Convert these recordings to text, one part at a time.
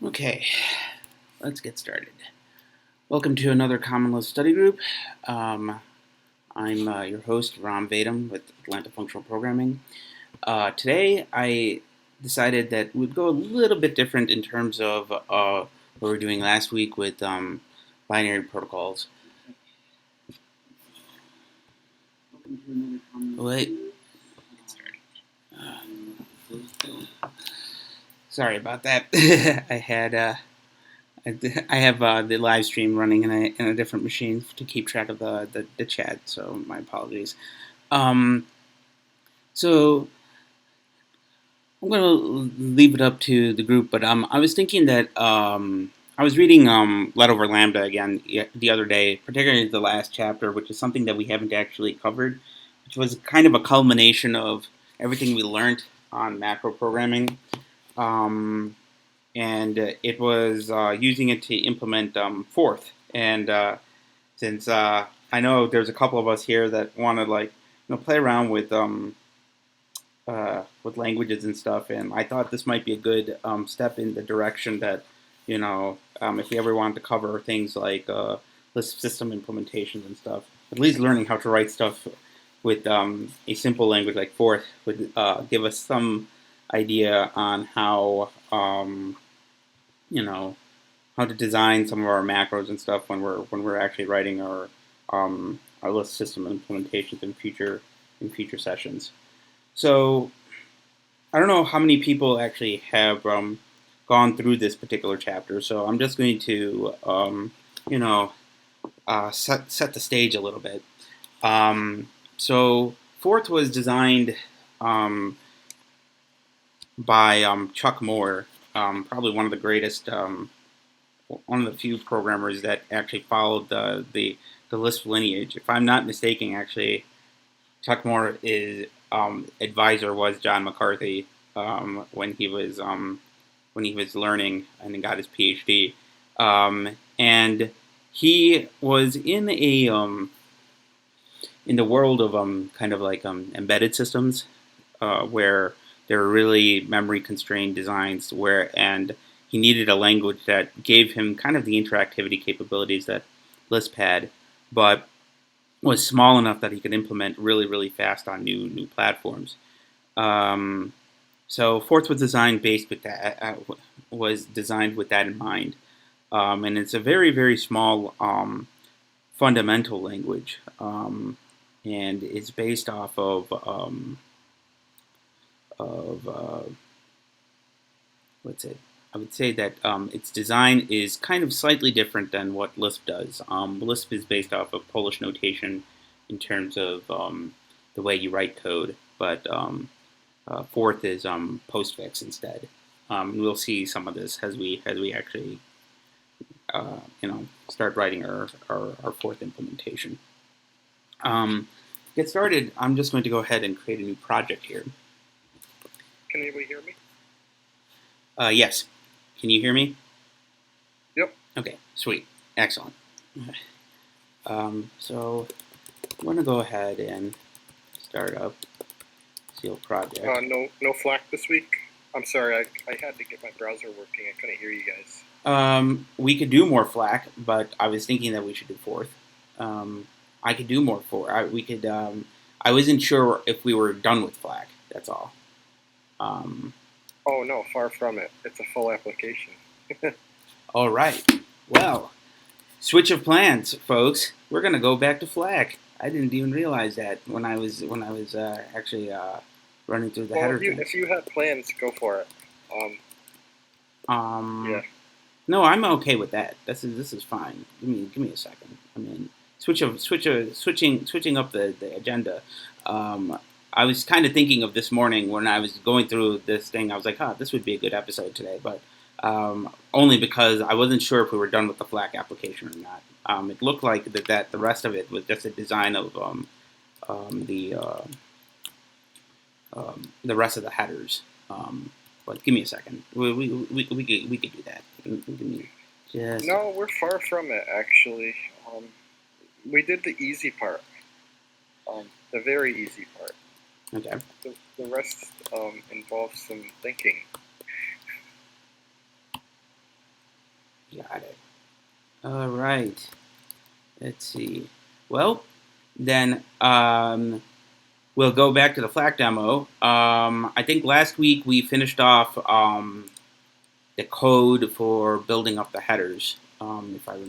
Okay, let's get started. Welcome to another Common Lisp study group. I'm your host, Ram Vedam with Atlanta Functional Programming. Today, I decided that we'd go a little bit different in terms of what we were doing last week with binary protocols. Wait. Sorry about that. I have the live stream running in a different machine to keep track of the chat, so my apologies. So I'm going to leave it up to the group, but I was thinking that I was reading Let Over Lambda again the other day, particularly the last chapter, which is something that we haven't actually covered, which was kind of a culmination of everything we learned on macro programming. And it was using it to implement Forth. And since I know there's a couple of us here that want to play around with languages and stuff, and I thought this might be a good step in the direction that if we ever wanted to cover things like Lisp system implementations and stuff, at least learning how to write stuff with a simple language like Forth would give us some idea on how how to design some of our macros and stuff when we're actually writing our Lisp system implementations in future sessions. So I don't know how many people actually have gone through this particular chapter, so I'm just going to set the stage a little bit. So Forth was designed by Chuck Moore, probably one of the greatest, one of the few programmers that actually followed the Lisp lineage. If I'm not mistaken, actually, Chuck Moore is advisor was John McCarthy when he was learning and got his PhD, and he was in the world of kind of like embedded systems where there were really memory constrained designs and he needed a language that gave him kind of the interactivity capabilities that Lisp had, but was small enough that he could implement really, really fast on new platforms. So Forth was designed with that in mind, and it's a very, very small fundamental language, and it's based off of what's it? I would say that its design is kind of slightly different than what Lisp does. Lisp is based off of Polish notation in terms of the way you write code, but Forth is postfix instead. We'll see some of this as we actually start writing our Forth implementation. Get started. I'm just going to go ahead and create a new project here. Can anybody hear me? Yes. Can you hear me? Yep. Okay, sweet. Excellent. So I'm going to go ahead and start up Seal project. No FLAC this week? I'm sorry, I had to get my browser working. I couldn't hear you guys. We could do more FLAC, but I was thinking that we should do Forth. I could do more Forth. I wasn't sure if we were done with FLAC. That's all. Oh no, far from it. It's a full application. All right. Well, switch of plans, folks. We're gonna go back to FLAC. I didn't even realize that when I was actually running through the header. If you had plans, go for it. Yeah. No, I'm okay with that. This is fine. Give me a second. I mean, switching up the agenda. I was kind of thinking of this morning when I was going through this thing. I was like, this would be a good episode today, but only because I wasn't sure if we were done with the FLAC application or not. It looked like that the rest of it was just a design of the rest of the headers. But give me a second. We could do that. No, we're far from it actually. We did the easy part. The very easy part. Okay. The rest involves some thinking. Got it. All right. Let's see. Well, then we'll go back to the FLAC demo. I think last week we finished off the code for building up the headers, if I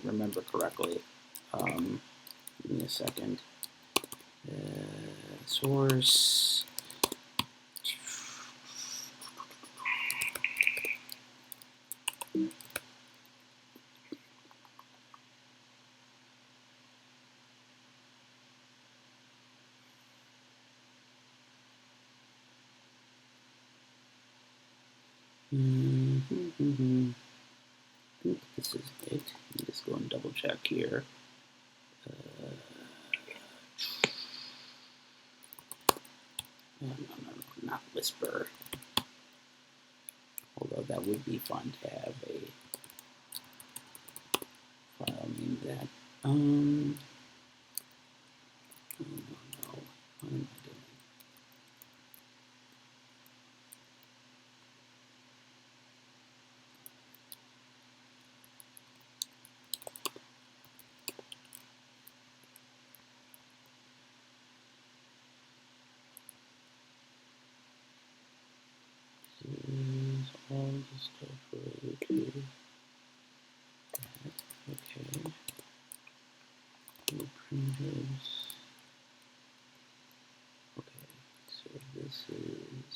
remember correctly. Give me a second. Source. I think this is it. Let me just go and double check here. No, not Whisper. Although that would be fun to have a file named that. Oh no, what am I doing? Is all the stuff related to that? Okay. Primitives. Okay, so this is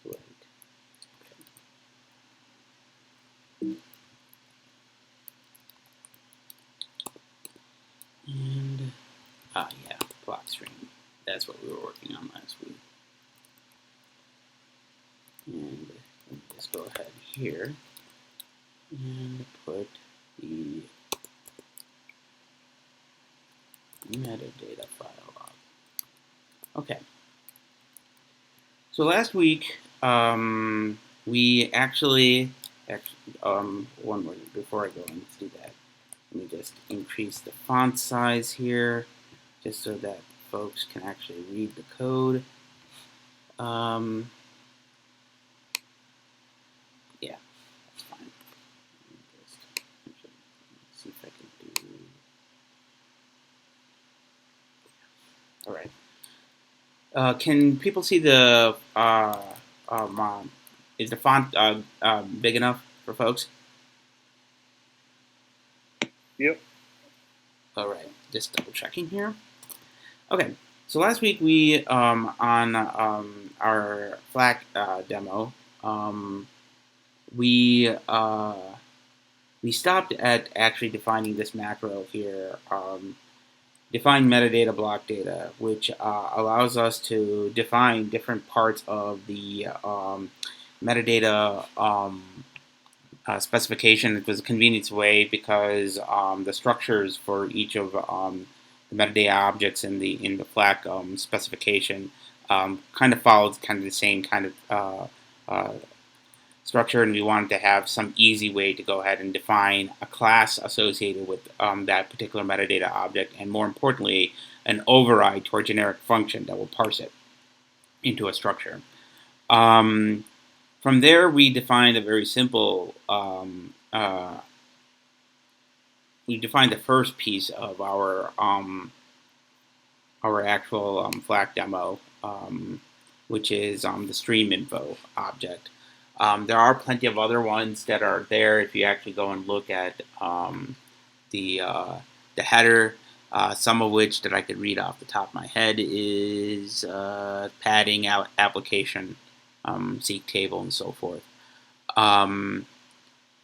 right. Okay. And yeah, block stream. That's what we were working on last week. And let me just go ahead here and put the metadata file up. Okay. So last week, we actually one more before I go and do that, let me just increase the font size here, just so that folks can actually read the code. Yeah, that's fine. Let's see if I can do. All right. Can people see the is the font big enough for folks? Yep. All right, just double checking here. Okay, so last week we on our FLAC demo, we stopped at actually defining this macro here. Define metadata block data, which allows us to define different parts of the metadata specification. It was a convenience way because the structures for each of the metadata objects in the FLAC specification kind of followed kind of the same kind of structure, and we wanted to have some easy way to go ahead and define a class associated with that particular metadata object, and more importantly, an override to our generic function that will parse it into a structure. From there, we defined a very simple. We defined the first piece of our actual FLAC demo, which is the stream info object. There are plenty of other ones that are there if you actually go and look at the header. Some of which that I could read off the top of my head is padding out application, seek table, and so forth.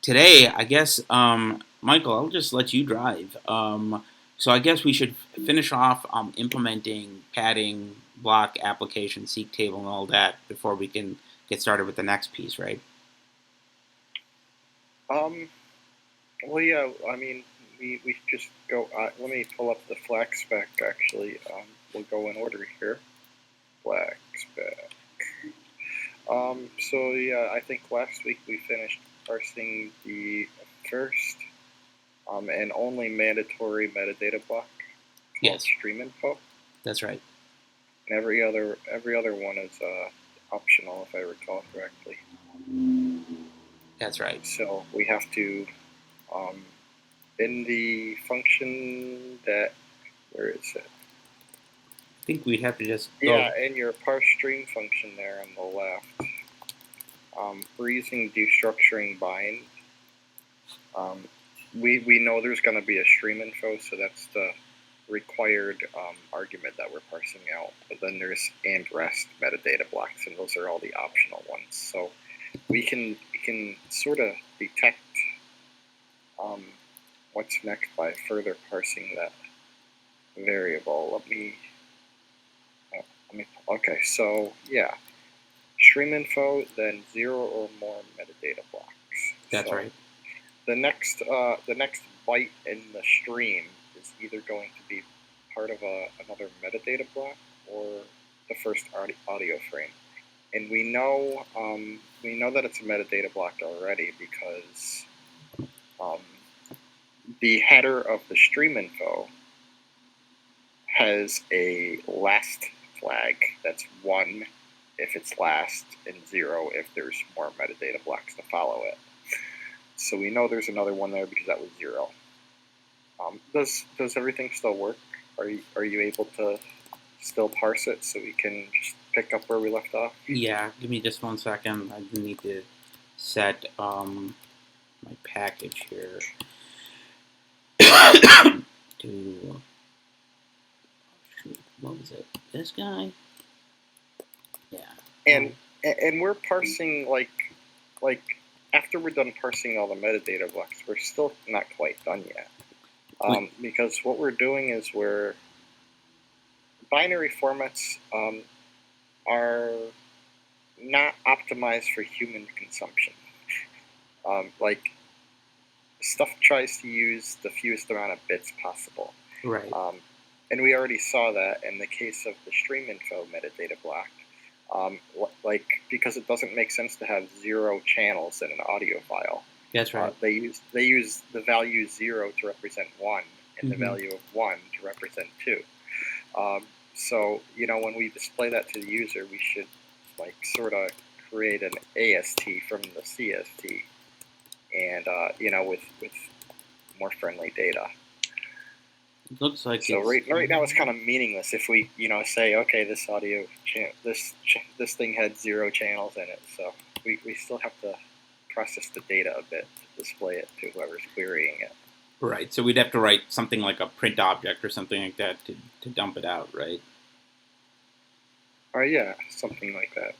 Today, I guess, Michael, I'll just let you drive. So I guess we should finish off implementing padding, block, application, seek table, and all that before we can get started with the next piece, right? Well, yeah. I mean, we just go. Let me pull up the FLAC spec. Actually, we'll go in order here. FLAC spec. So yeah, I think last week we finished parsing the first and only mandatory metadata block called Yes. stream info. That's right. And every other one is optional, if I recall correctly. That's right. So we have to, in the function that, where is it? I think we'd have to just go. Yeah, in your parse stream function there on the left, we're using destructuring bind. We know there's going to be a stream info, so that's the required argument that we're parsing out. But then there's and rest metadata blocks, and those are all the optional ones. So we can sort of detect what's next by further parsing that variable. Okay, so yeah, stream info, then 0 or more metadata blocks. That's so right. The next byte in the stream is either going to be part of another metadata block or the first audio frame, and we know that it's a metadata block already because the header of the stream info has a last flag that's 1 if it's last and 0 if there's more metadata blocks to follow it. So we know there's another one there because that was 0. Does everything still work? Are you able to still parse it so we can just pick up where we left off? Yeah, give me just 1 second. I need to set my package here to, what was it? This guy? Yeah. And we're parsing like after we're done parsing all the metadata blocks, we're still not quite done yet. Because what we're doing is binary formats are not optimized for human consumption. Like stuff tries to use the fewest amount of bits possible. Right. And we already saw that in the case of the stream info metadata block. Because it doesn't make sense to have 0 channels in an audio file. That's right. They use the value 0 to represent 1 and the value of 1 to represent 2. So when we display that to the user, we should sort of create an AST from the CST, and with more friendly data. It looks like so. Right now, it's kind of meaningless if we say, okay, this audio this thing had 0 channels in it, so we still have to process the data a bit to display it to whoever's querying it. Right. So we'd have to write something like a print object or something like that to dump it out, right? Yeah, something like that.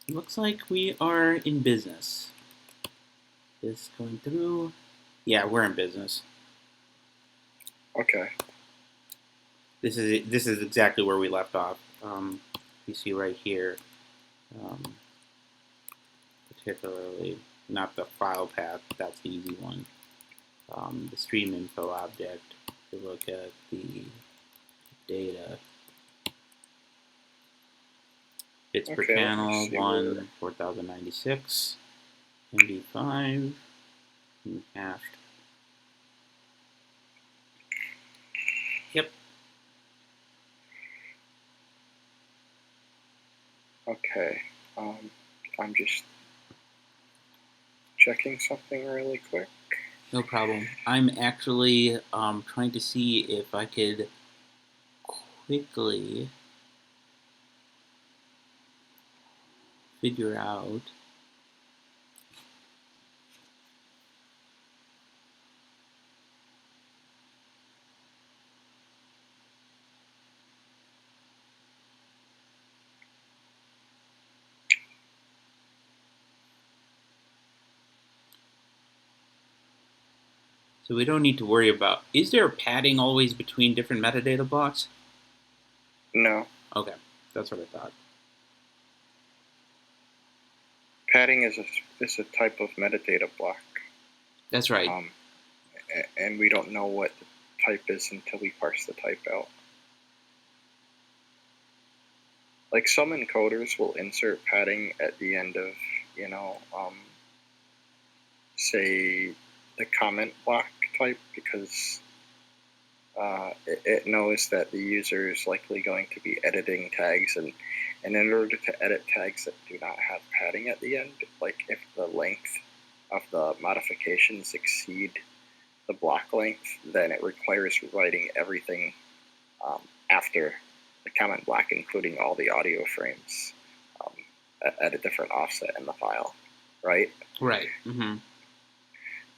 Looks like we are in business. This going through. Yeah, we're in business. Okay. This is exactly where we left off. You see right here, particularly not the file path. That's the easy one. The stream info object. To look at the data. Bits per channel, 1, 4096, MD5, and hashed. Yep. Okay. I'm just checking something really quick. No problem. I'm actually trying to see if I could quickly figure out so we don't need to worry about, is there padding always between different metadata blocks? No. Okay, that's what I thought. Padding is a type of metadata block. That's right. And we don't know what the type is until we parse the type out. Like some encoders will insert padding at the end of, say, the comment block type because it knows that the user is likely going to be editing tags and And in order to edit tags that do not have padding at the end, like if the length of the modifications exceed the block length, then it requires writing everything after the comment block, including all the audio frames, at a different offset in the file, right? Right. Mm-hmm.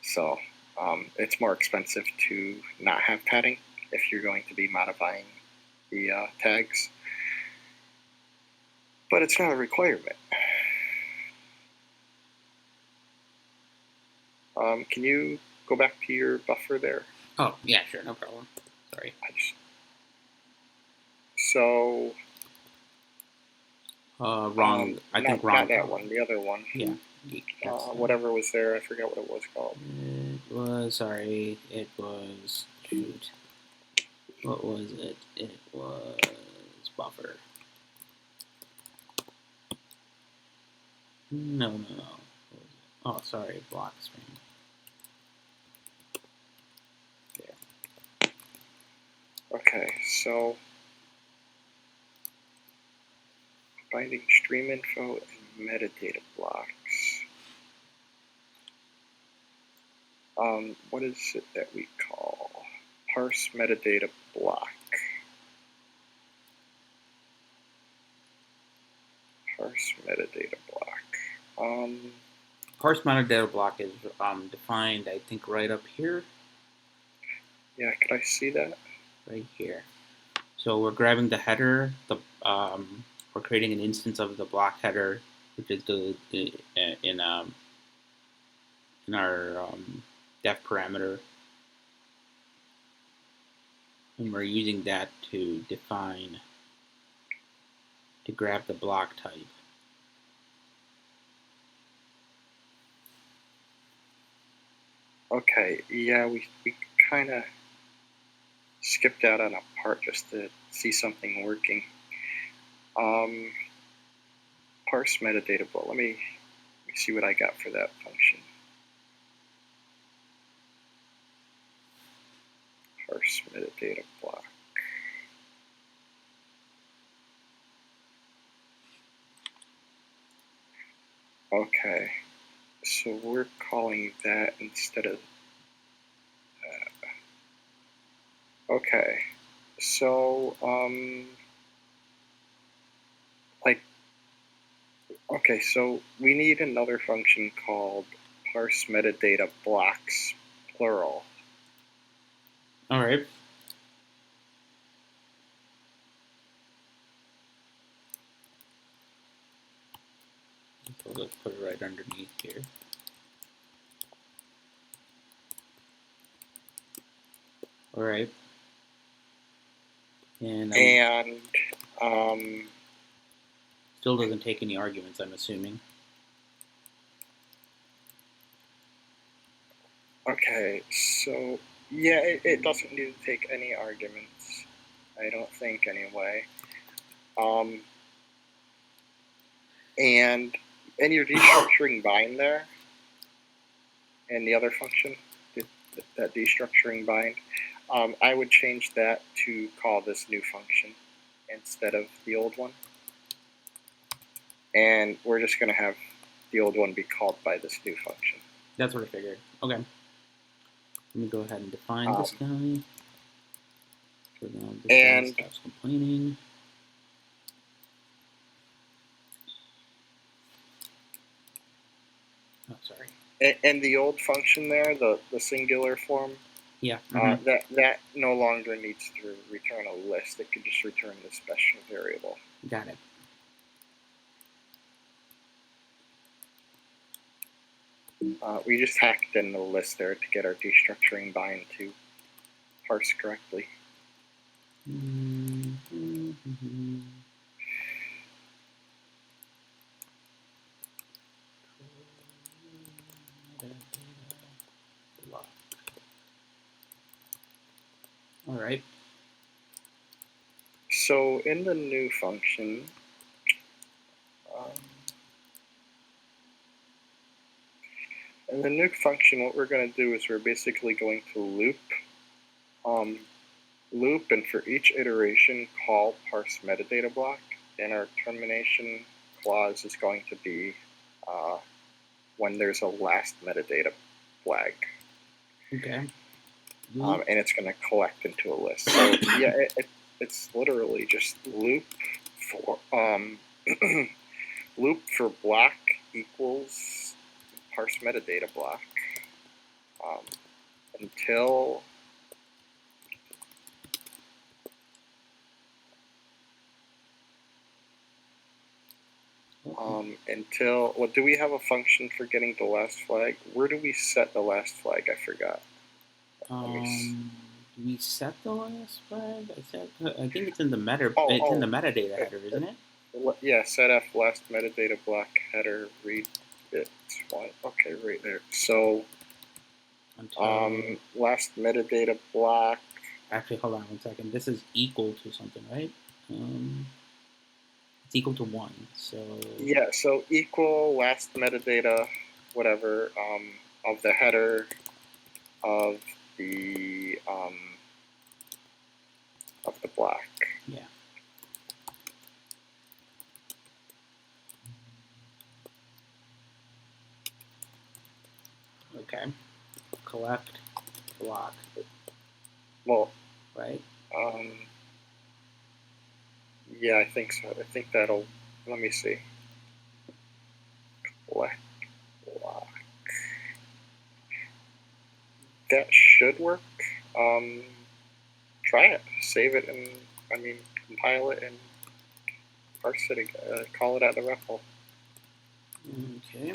So it's more expensive to not have padding if you're going to be modifying the tags, but it's not a requirement. Can you go back to your buffer there? Oh, yeah, sure, no problem. Sorry. So. Wrong. I think wrong. Not that one. The other one. Yeah. Whatever was there, I forgot what it was called. It was, sorry, it was, shoot. What was it? It was buffer. No. Oh, sorry, block string. There. Okay, so binding stream info and metadata blocks. What is it that we call parse metadata block? Parse metadata block. Parse metadata block is defined, I think, right up here. Yeah, could I see that? Right here. So we're grabbing the header. We're creating an instance of the block header, which is in our def parameter, and we're using that to grab the block type. Okay, yeah, we kind of skipped out on a part just to see something working. Parse metadata block. Let me see what I got for that function. Parse metadata block. Okay, so we're calling that instead of okay, so okay, so we need another function called parse metadata blocks plural. All right. So let's put it right underneath here. All right. And still doesn't take any arguments, I'm assuming. Okay, so yeah, it doesn't need to take any arguments. I don't think anyway. And in your destructuring bind there, and the other function, that destructuring bind, I would change that to call this new function instead of the old one. And we're just going to have the old one be called by this new function. That's what I figured. Okay. Let me go ahead and define this guy. So now this guy stops complaining. Oh, sorry. And the old function there, the singular form, yeah, that no longer needs to return a list. It could just return the special variable. Got it. We just hacked in the list there to get our destructuring bind to parse correctly. All right. So in the new function, what we're going to do is we're basically going to loop, and for each iteration call parse metadata block. and our termination clause is going to be when there's a last metadata flag. Okay. And it's going to collect into a list. So yeah, it's literally just loop for loop for block equals parse metadata block until well, do we have a function for getting the last flag? Where do we set the last flag? I forgot. Do we set the last flag? I think it's in the it's in the metadata header, isn't it? Yeah, setf last metadata block header read bit 1. Okay, right there. So last metadata block. Actually, hold on 1 second. This is equal to something, right? It's equal to 1. So yeah, so equal last metadata, whatever, of the header of the block. Yeah. Okay. Collect block. Well, right? Yeah, I think so. I think that'll. Let me see. Collect block. That should work. Try it. Save it and compile it and parse it. Call it at the REPL. Okay.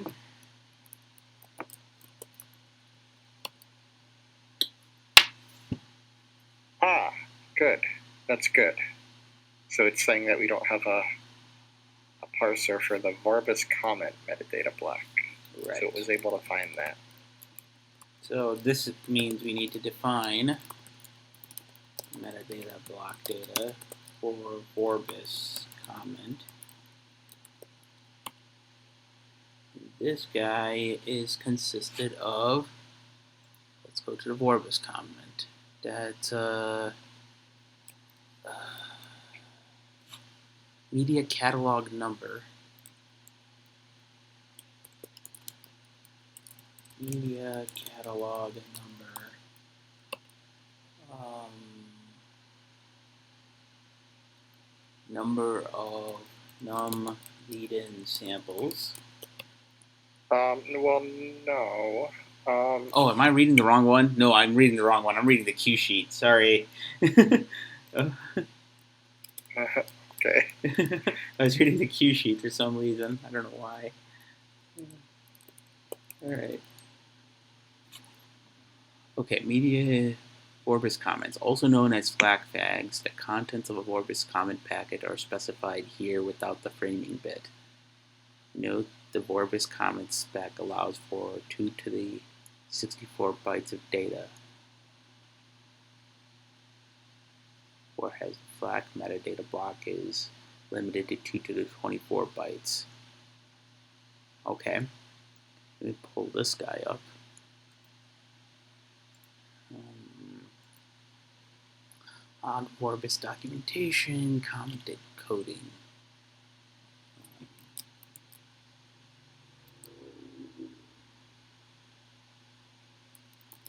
Ah, good. That's good. So it's saying that we don't have a parser for the Vorbis comment metadata block. Right. So it was able to find that. So this means we need to define metadata block data for Vorbis comment. This guy is consisted of, let's go to the Vorbis comment. That's media catalog number. Media catalog number. Number of num lead-in samples. Well, no. Oh, am I reading the wrong one? No, I'm reading the wrong one. I'm reading the cue sheet. Sorry. Okay. I was reading the cue sheet for some reason. I don't know why. All right. Okay, media Vorbis comments, also known as FLAC fags. The contents of a Vorbis comment packet are specified here without the framing bit. Note the Vorbis comment spec allows for 2 to the 64 bytes of data, whereas the FLAC metadata block is limited to 2 to the 24 bytes. Okay, let me pull this guy up. On Vorbis documentation, commented coding.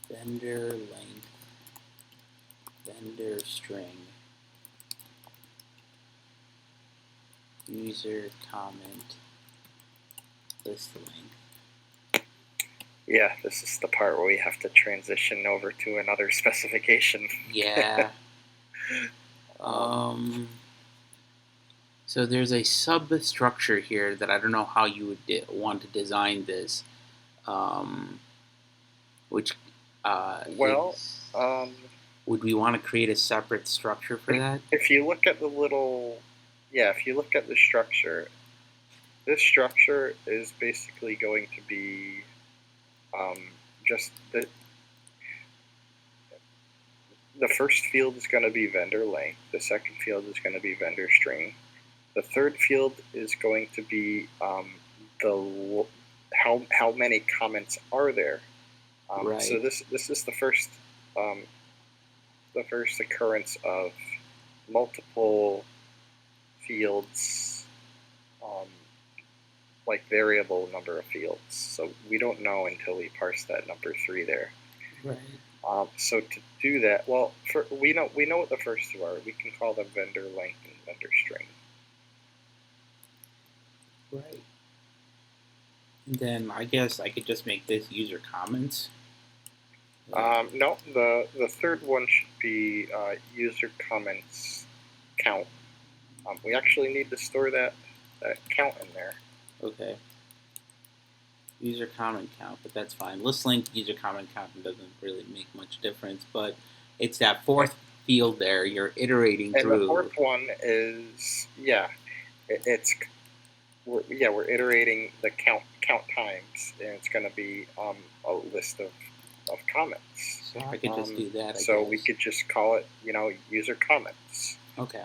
Vendor length, vendor string, user comment, list length. Yeah, this is the part where we have to transition over to another specification. Yeah. So there's a substructure here that I don't know how you would want to design this, which would we want to create a separate structure for that? If you look at the if you look at the structure, this structure is basically going to be just the first field is going to be vendor length. The second field is going to be vendor string. The third field is going to be how many comments are there. Right. So this is the first occurrence of multiple fields, like variable number of fields. So we don't know until we parse that number 3 there. Right. So to do that, well, we know what the first two are. We can call them vendor length and vendor string. Right. And then I guess I could just make this user comments. No, the third one should be user comments count. We actually need to store that count in there. Okay. User comment count, but that's fine. List length user comment count doesn't really make much difference, but it's that fourth field there you're iterating and through. And the fourth one is we're iterating the count times, and it's going to be a list of comments. So I could just do that. So we could just call it user comments. Okay.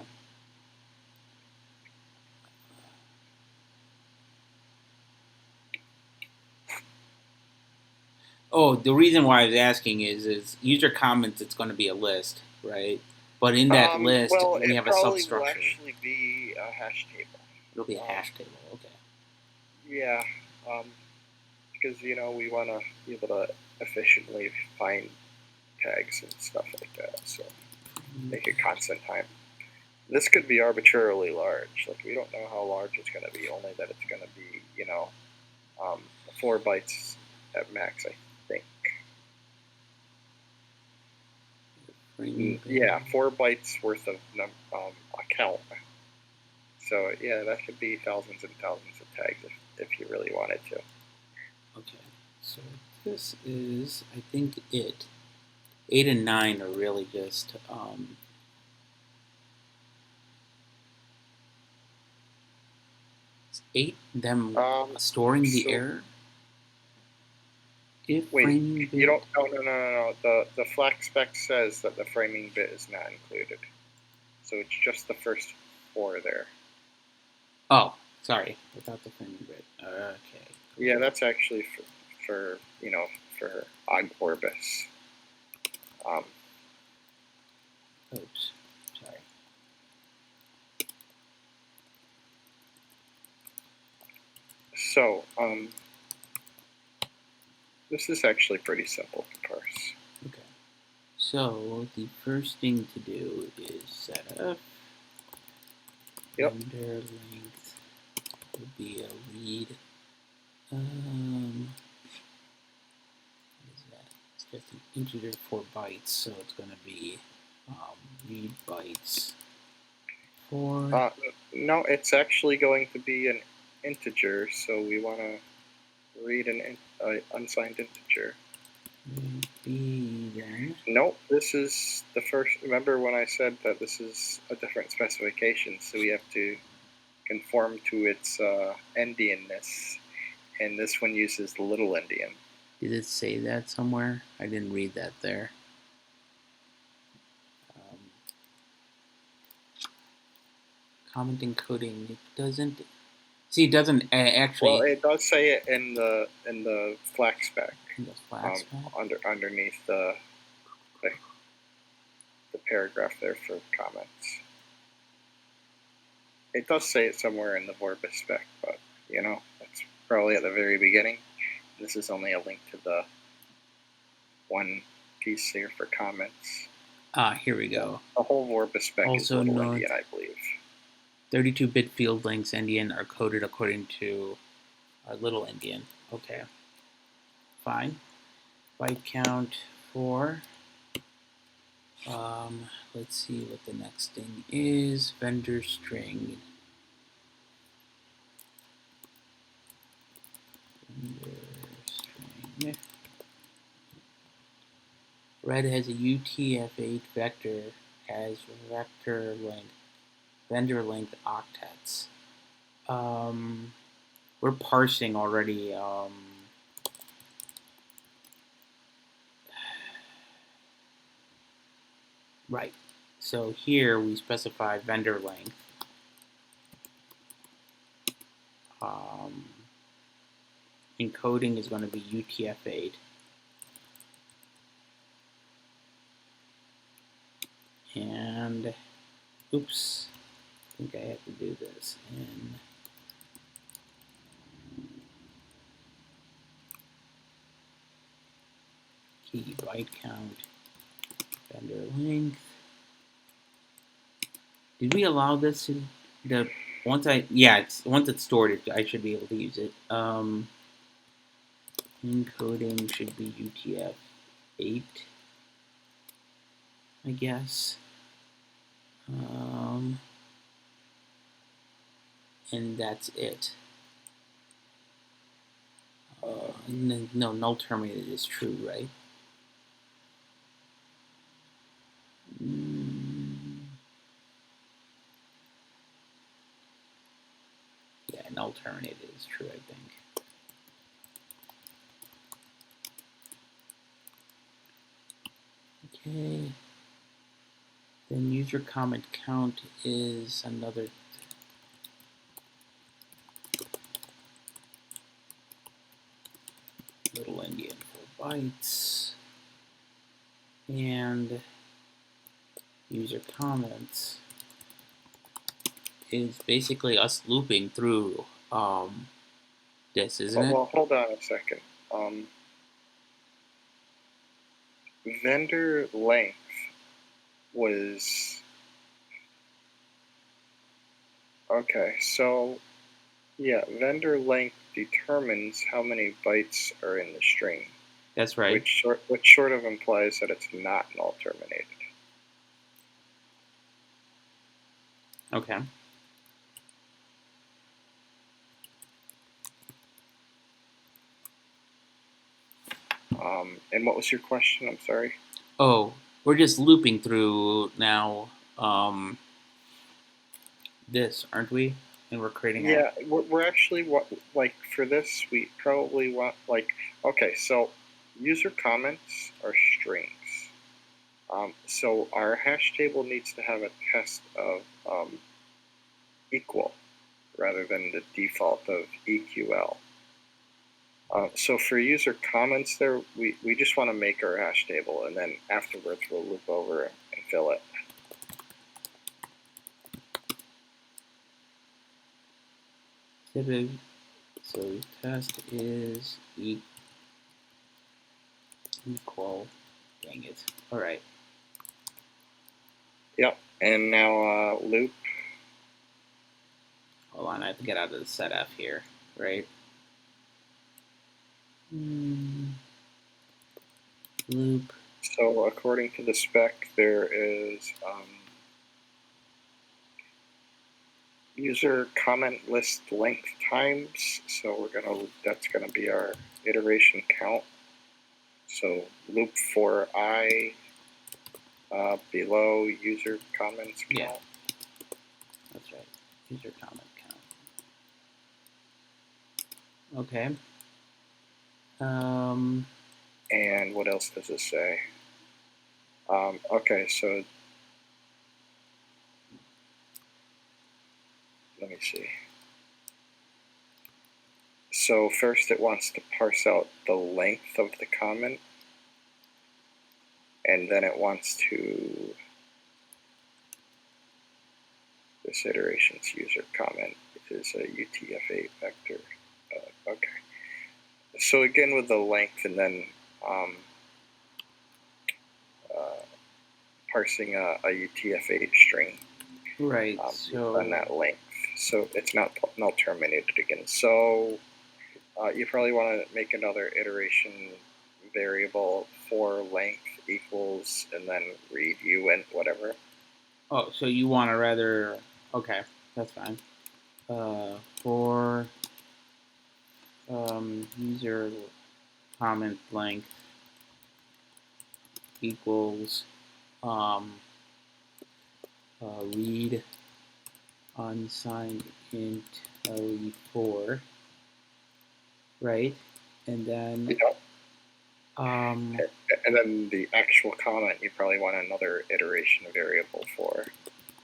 Oh, the reason why I was asking is user comments. It's going to be a list, right? But in that list, we have a substructure. Will actually be a hash table. It'll be a hash table. Okay. Yeah, because we want to be able to efficiently find tags and stuff like that. So make it constant time. This could be arbitrarily large. Like we don't know how large it's going to be. Only that it's going to be 4 bytes at max, I think. Yeah, 4 bytes worth of count. So yeah, that could be thousands and thousands of tags if you really wanted to. Okay, so this is, I think, it. 8 and 9 are really just it's 8 them storing the error. If wait, framing bit, you don't? No. The FLAC spec says that the framing bit is not included, so it's just the first 4 there. Oh, sorry, without the framing bit. Okay. Yeah, that's actually for Og Orbis. Oops, sorry. So, this is actually pretty simple to parse. Okay. So the first thing to do is set up. Yep. Vendor length would be a read. What is that? It's just an integer 4 bytes, so it's going to be read bytes 4. No, it's actually going to be an integer, so we want to read an unsigned integer. B then. Nope, this is the first. Remember when I said that this is a different specification, so we have to conform to its endianness, and this one uses the little endian. Did it say that somewhere? I didn't read that there. Comment encoding. It doesn't. See, it doesn't actually. Well, it does say it in the FLAC spec. In the FLAC spec? Underneath the paragraph there for comments. It does say it somewhere in the Vorbis spec, but that's probably at the very beginning. This is only a link to the one piece here for comments. Here we go. The whole Vorbis spec also is little endian, I believe. 32-bit field lengths endian are coded according to little endian. Okay. Fine. Byte count 4. Let's see what the next thing is. Vendor string. Vendor string. Red has a UTF-8 vector, has vector length, vendor length octets. We're parsing already. Right. So here we specify vendor length. Encoding is going to be UTF-8. And, oops, think I have to do this in key byte count, vendor length. Did we allow this in the once it's stored, I should be able to use it. Encoding should be UTF-8, I guess. And that's it. No, null terminated is true, right? Yeah, null terminated is true, I think. Okay. Then user comment count is another little endian 4 bytes. And user comments is basically us looping through this, isn't it? Well, hold on a second. Vendor length was okay. So yeah, vendor length determines how many bytes are in the string. That's right. Which sort of implies that it's not null terminated. Okay. And what was your question? I'm sorry. Oh, we're just looping through now this, aren't we? And we're creating we're actually like for this we probably want okay, so user comments are strings. So our hash table needs to have a test of equal rather than the default of EQL. So for user comments there, we just want to make our hash table, and then afterwards we'll loop over and fill it. So test is equal. Dang it. All right. Yep. And now loop. Hold on, I have to get out of the setf here, right? Loop. So according to the spec, there is user comment list length times. So that's gonna be our iteration count. So loop for I below user comments count. Yeah, that's right. User comment count. Okay. And what else does it say? Okay, so let me see. So first it wants to parse out the length of the comment, and then it wants to, this iteration's user comment is a UTF-8 vector. Okay. So again with the length, and then parsing a UTF-8 string. Right. So on that length. So it's not null terminated again. So you probably want to make another iteration variable for length equals, and then read uint whatever. Oh, so you want to rather? Okay, that's fine. For user comment length equals read unsigned int OE4, right? And then and then the actual comment you probably want another iteration variable for.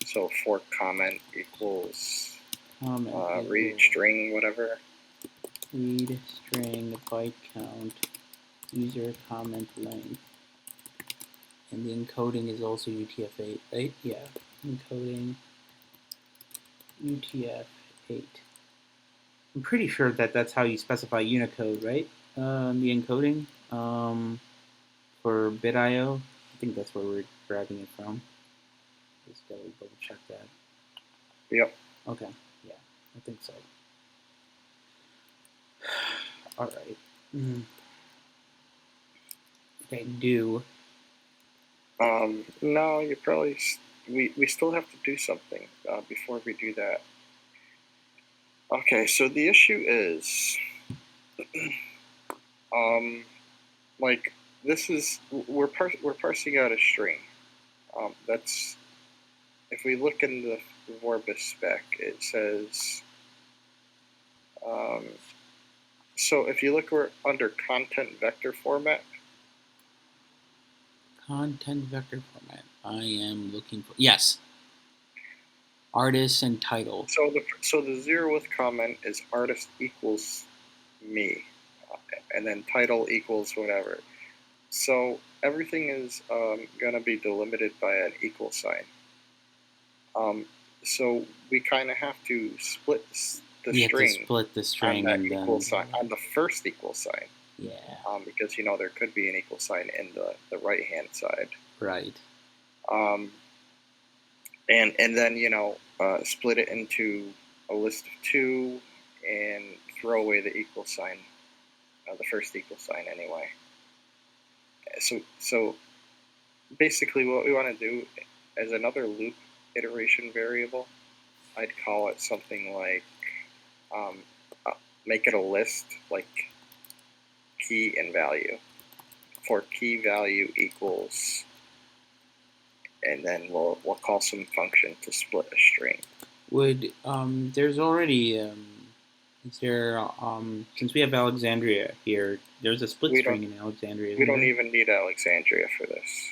So for comment equals read string whatever. Read string byte count user comment length. And the encoding is also UTF-8, right? Yeah, encoding UTF-8. I'm pretty sure that that's how you specify Unicode, right? The encoding for bit.io. I think that's where we're grabbing it from. Just double check that. Yep. Okay. Yeah, I think so. All right. Okay, do. No, you probably we still have to do something before we do that. Okay, so the issue is, like this is we're parsing out a string. That's if we look in the Vorbis spec, it says. So if you look under content vector format. Content vector format. I am looking for yes. Artist and title. So the zeroth comment is artist equals me, and then title equals whatever. So everything is going to be delimited by an equal sign. So we kind of have to split the string on that equal sign, on the first equal sign. Yeah. Because there could be an equal sign in the right hand side. Right. And then split it into a list of 2 and throw away the equal sign, the first equal sign anyway. So basically what we want to do as another loop iteration variable, I'd call it something like make it a list like key and value. For key value equals, and then we'll call some function to split a string. Would there's already is there since we have Alexandria here, there's a split string in Alexandria. We don't even need Alexandria for this.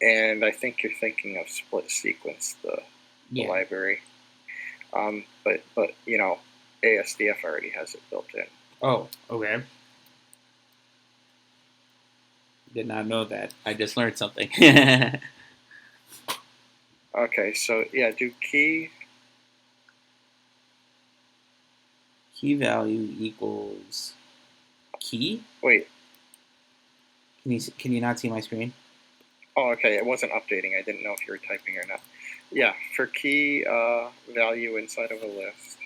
And I think you're thinking of split sequence, the library. But ASDF already has it built in. Oh, okay. Did not know that. I just learned something. Okay, so yeah, do key value equals key. Wait. Can you not see my screen? Oh, okay. It wasn't updating. I didn't know if you were typing or not. Yeah, for key value inside of a list.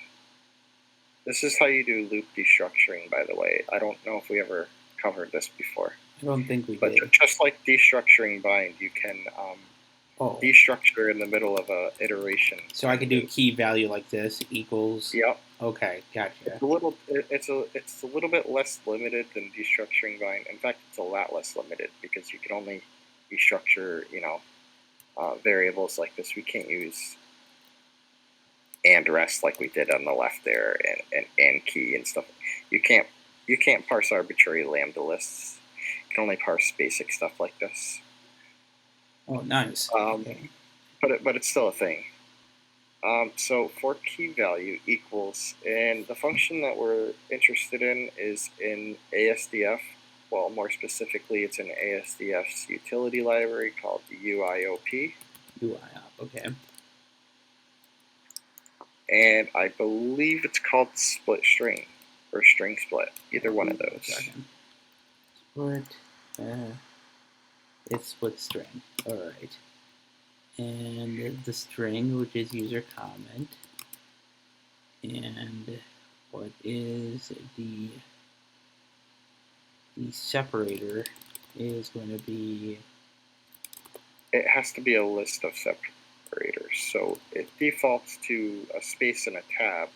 This is how you do loop destructuring, by the way. I don't know if we ever covered this before. I don't think we did. But just like destructuring bind, you can destructure in the middle of a iteration. So I could do key value like this equals. Yep. Okay, gotcha. It's a little bit less limited than destructuring bind. In fact, it's a lot less limited because you can only destructure variables like this. We can't use and rest like we did on the left there, and key and stuff. You can't parse arbitrary lambda lists. You can only parse basic stuff like this. Oh, nice. Okay. But it's still a thing. So for key value equals, and the function that we're interested in is in ASDF. Well, more specifically, it's in ASDF's utility library called UIOP. UIOP, okay. And I believe it's called split string or string split. Either one of those. Split. It's split string. All right. And the string, which is user comment, and what is the separator is going to be. It has to be a list of separators, so it defaults to a space and a tab,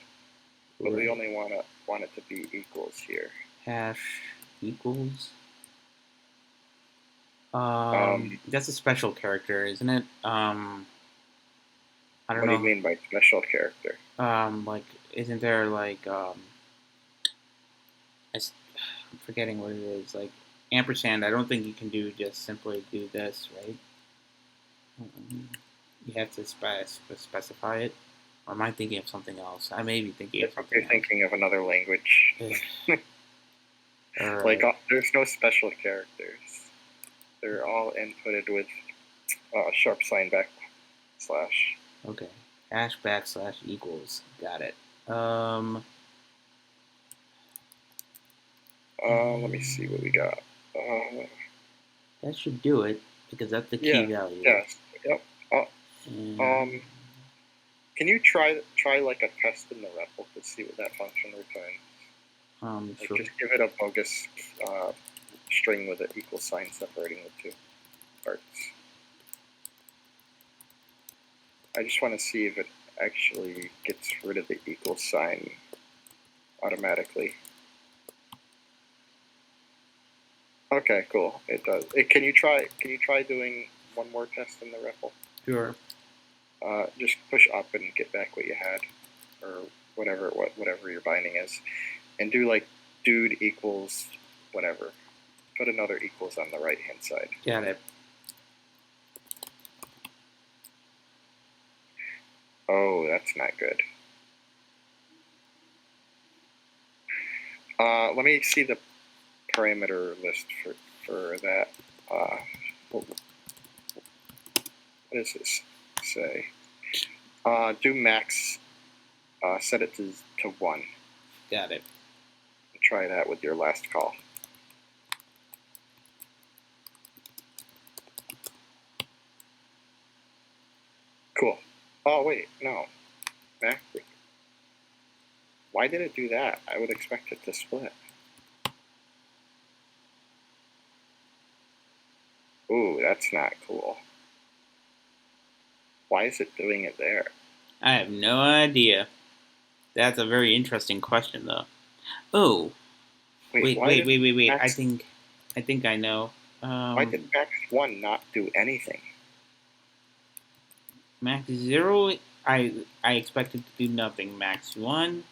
but we only want it to be equals here. Hash equals. That's a special character, isn't it? I don't know. What do you mean by special character? Like, isn't there like I'm forgetting what it is. Like ampersand. I don't think you can just simply do this, right? You have to specify it. Or am I thinking of something else? I may be thinking of something else. You're thinking of another language. Right. Like, there's no special characters. They're all inputted with sharp sign slash. Okay. Hash backslash equals. Got it. Let me see what we got. That should do it because that's the key Yeah. value. Yes. Yep. And, Can you try like a test in the REPL to see what that function returns? sure. Just give it a bogus string with an equal sign separating the two parts. I just want to see if it actually gets rid of the equal sign automatically. Okay, cool. It does. Can you try doing one more test in the REPL? Sure. Just push up and get back what you had, or whatever your binding is, and do like dude equals whatever. Put another equals on the right hand side. Got it. Oh, that's not good. Let me see the parameter list for that. What does this say? Do max. Set it to 1. Got it. Try that with your last call. Cool. Oh wait, no. Max. Why did it do that? I would expect it to split. Ooh, that's not cool. Why is it doing it there? I have no idea. That's a very interesting question, though. Oh, wait. Max, I think I know. why did Max 1 not do anything? Max 0, I expected to do nothing. Max 1,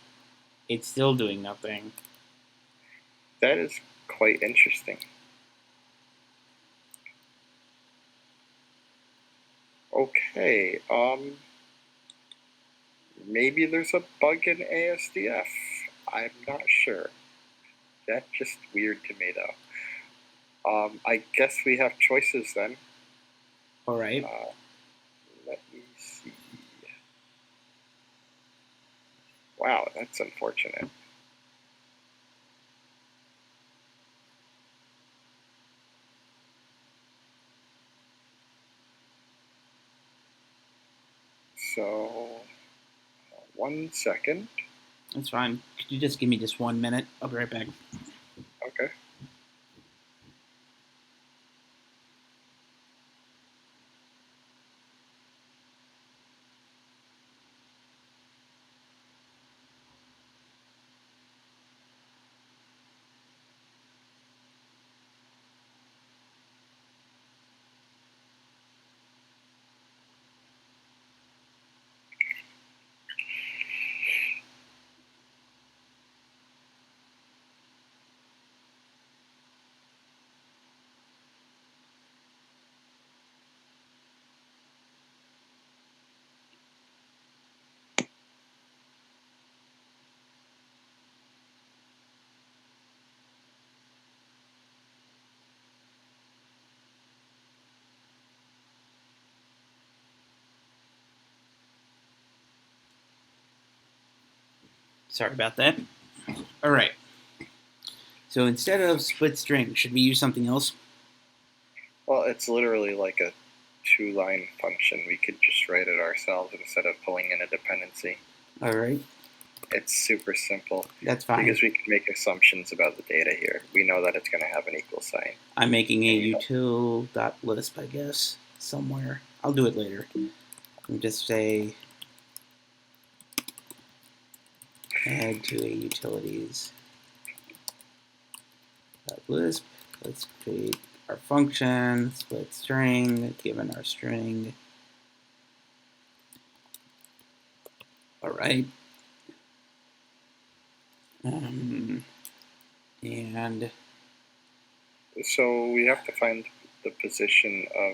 it's still doing nothing. That is quite interesting. Okay, maybe there's a bug in ASDF. I'm not sure. That's just weird to me, though. I guess we have choices then. All right. Let me see. Wow, that's unfortunate. So, 1 second. That's fine. Could you just give me just 1 minute? I'll be right back. Okay. Sorry about that. All right. So instead of split string, should we use something else? Well, it's literally like a 2-line function. We could just write it ourselves instead of pulling in a dependency. All right. It's super simple. That's fine. Because we can make assumptions about the data here. We know that it's going to have an equal sign. I'm making a util.lisp, I guess, somewhere. I'll do it later. And just say add to a utilities .lisp. Let's create our function, split string, given our string. All right. And so we have to find the position of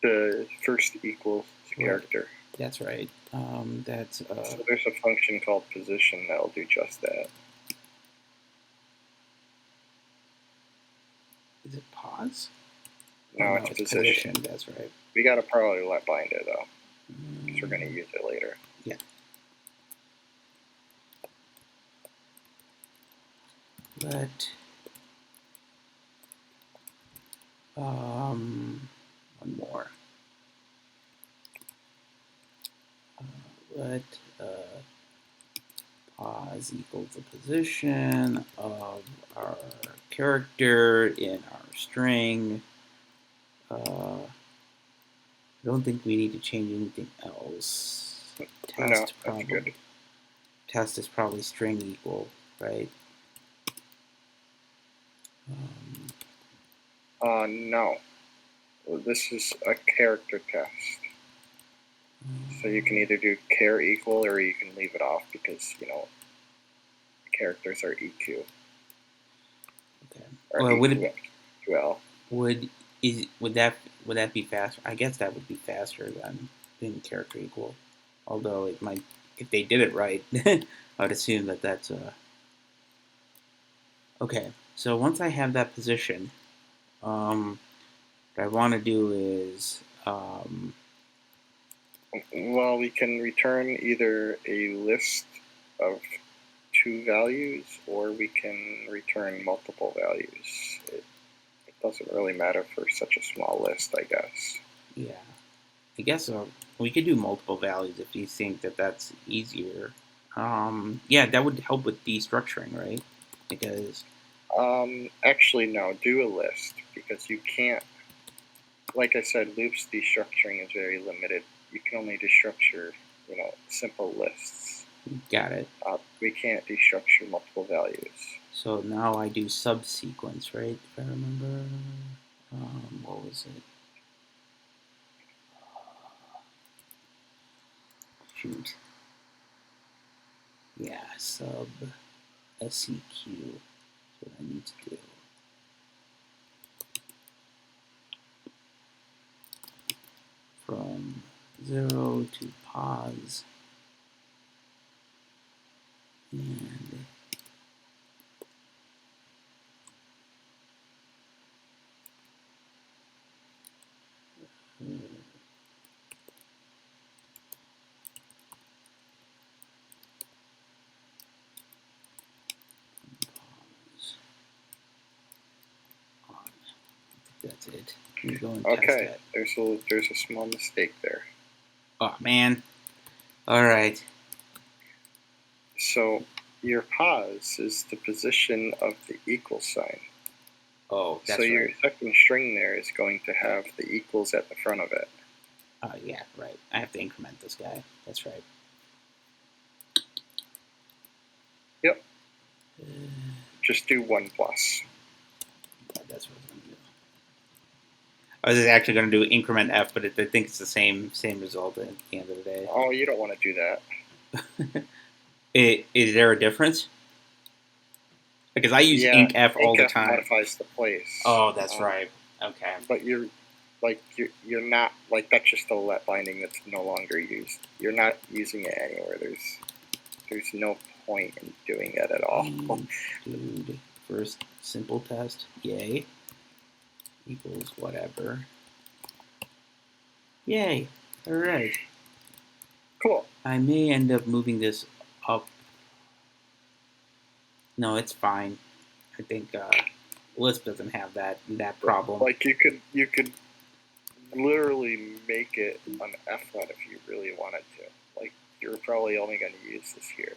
the first equals character. That's right. So there's a function called position that'll do just that. Is it pause? No, no, it's it's position. position. That's right. We gotta probably let bind it though, because we're gonna use it later. Yeah. Let one more. Let pause equals the position of our character in our string. I don't think we need to change anything else. Test that's good. Test is probably string equal, right? No. Well, this is a character test. So you can either do char equal or you can leave it off because, characters are EQ. Okay. Or Well, EQL. would that be faster? I guess that would be faster than character equal. Although it might, if they did it right, I would assume that that's okay. So once I have that position, what I want to do is Well, we can return either a list of 2 values or we can return multiple values. It doesn't really matter for such a small list, I guess. yeah, I guess we could do multiple values if you think that that's easier. Yeah, that would help with destructuring, right? Because Actually, no, do a list because you can't, like I said, loops destructuring is very limited. You can only destructure, simple lists. got it. We can't destructure multiple values. So now I do subsequence, right? If I remember, what was it? Shoot. Yeah, sub seq. That's what I need to do. From 0 to pause. And that's it. Can you go and test Okay, that? there's a small mistake there. Oh man. All right. So your pause is the position of the equal sign. Oh, that's so your right. second string there is going to have the equals at the front of it. Yeah, right. I have to increment this guy. That's right. Yep. Just do 1 plus. Yeah, that's what I'm going to do. I was actually going to do increment f, but I think it's the same result at the end of the day. Oh, you don't want to do that. Is there a difference? Because I use inc f all the time. Modifies the place. Oh, that's right. Okay. But you're not like that's just a let binding that's no longer used. You're not using it anywhere. There's no point in doing it at all. Dude, first simple test, yay. Equals whatever. Yay. Alright. Cool. I may end up moving this up. No, it's fine. I think Lisp doesn't have that problem. Like you could literally make it an F-let if you really wanted to. Like you're probably only going to use this here.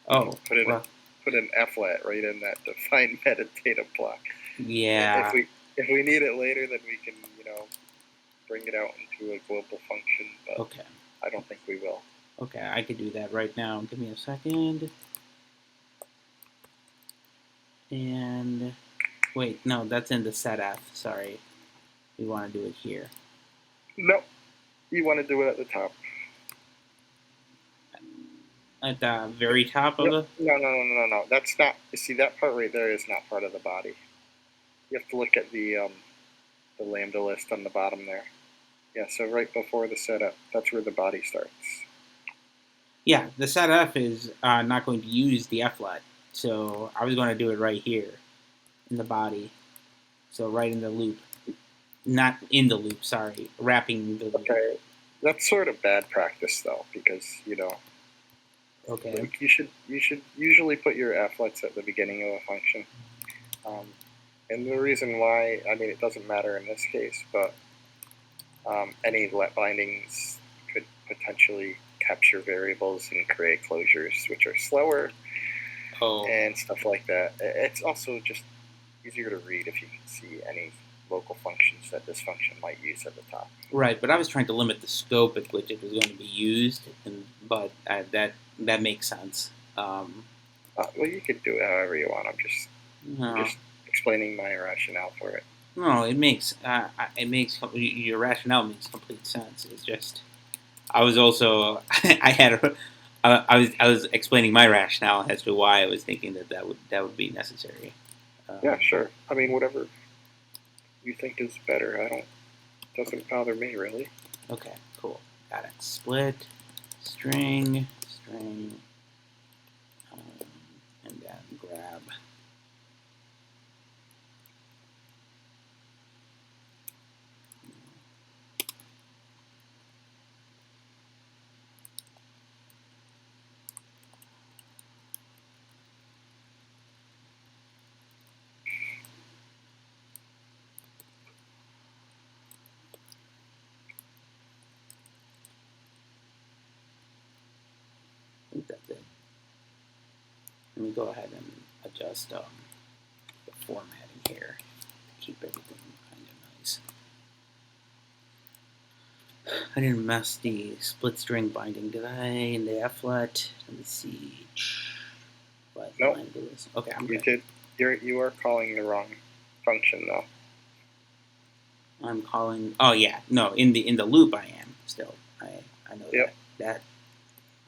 Oh, put an F-let right in that define metadata block. Yeah. If we need it later, then we can bring it out into a global function. But okay. I don't think we will. Okay, I could do that right now. Give me a second. And wait, no, that's in the setf. Sorry, we want to do it here. Nope, you want to do it at the top. At the very top of the. No. That's not. You see that part right there is not part of the body. You have to look at the lambda list on the bottom there. Yeah, so right before the setup, that's where the body starts. Yeah, the setf is not going to use the f-let, so I was going to do it right here in the body, so right in the loop. not in the loop. Sorry, wrapping the loop. Okay, that's sort of bad practice though, because Okay. like you should usually put your applets at the beginning of a function. And the reason why, I mean, it doesn't matter in this case, but any let bindings could potentially capture variables and create closures which are slower and stuff like that. It's also just easier to read if you can see any local functions that this function might use at the top. Right, but I was trying to limit the scope at which it was going to be used, but that makes sense. Well, you could do it however you want. I'm just explaining my rationale for it. No, it makes your rationale makes complete sense. It's just I was also I was explaining my rationale as to why I was thinking that would be necessary. Yeah, sure. I mean, whatever you think is better. Doesn't bother me really. Okay, cool. Got it. Split string, and then grab. I think that's it. Let me go ahead and adjust the formatting here to keep everything kind of nice. I didn't mess the split string binding, did I? In the applet. Let me see. What Nope. line do this? Okay, I'm You good. did. You are calling the wrong function though. I'm calling. Oh yeah, no. In the loop, I am still. I know Yep. that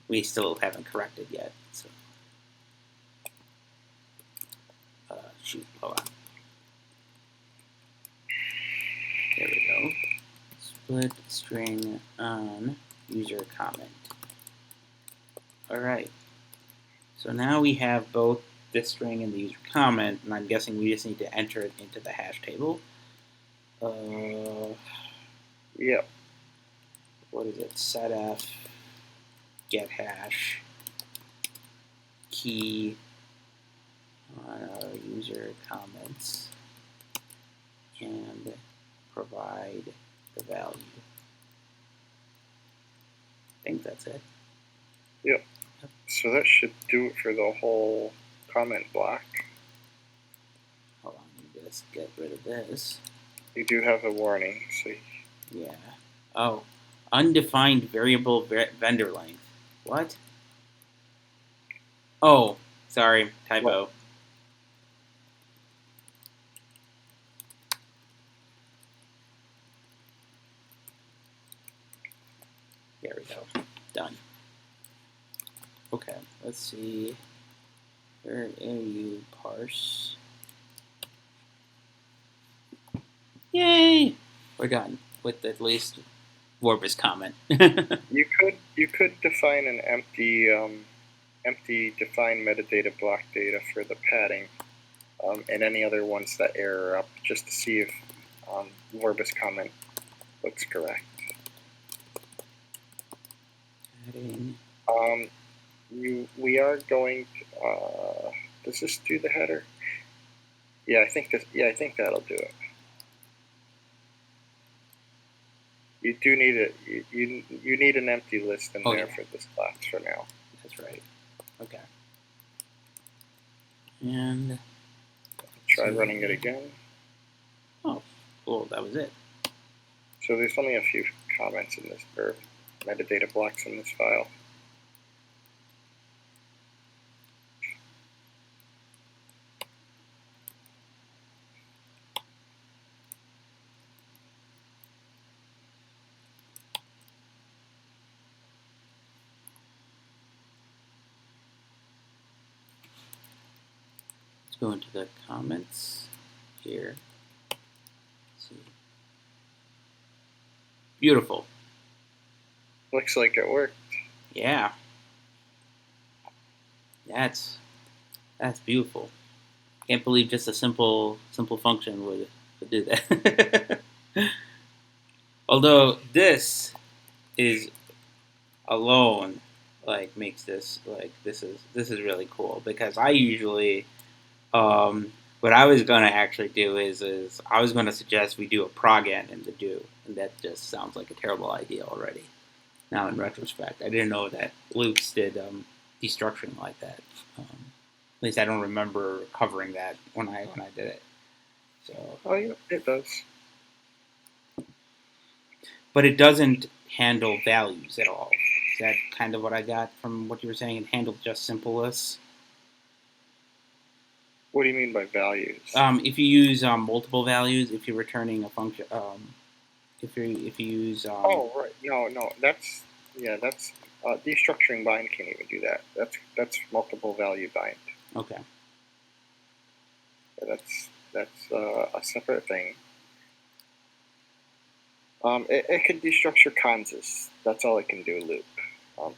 we still haven't corrected yet. So shoot. Hold on. There we go. Split string on user comment. All right. So now we have both this string and the user comment, and I'm guessing we just need to enter it into the hash table. Yep. What is it? Setf get hash key on our user comments and provide the value. I think that's it. Yep. So that should do it for the whole comment block. Hold on, let me just get rid of this. You do have a warning, so yeah. Oh, undefined variable vendor length. What? Oh, sorry, typo. What? There we go. Done. Okay, let's see. Where are you? Parse. Yay! We're done with at least Warpus comment. you could define an empty define metadata block data for the padding, and any other ones that error up, just to see if Vorbis comment looks correct. Padding. We are going to, does this do the header? Yeah, I think that'll do it. You do need it. You need an empty list in there for this class for now. That's right. Okay. And try running it again. Oh, cool. That was it. So there's only a few comments in this, or metadata blocks in this file. Go into the comments here. Let's see. Beautiful. Looks like it worked. Yeah. That's beautiful. Can't believe just a simple function would do that. Although this is alone like makes this like this is really cool because I usually what I was gonna actually do is I was gonna suggest we do a prog-end in the do, and that just sounds like a terrible idea already. Now in retrospect, I didn't know that loops did destructuring like that. At least I don't remember covering that when I did it. So, Oh yeah, it does. but it doesn't handle values at all. Is that kind of what I got from what you were saying? It handles just simple lists. What do you mean by values? If you use multiple values, if you're returning a function, if you use Oh right, no, that's destructuring bind can't even do that. That's multiple value bind. okay, That's a separate thing. It can destructure conses. That's all it can do. Loop.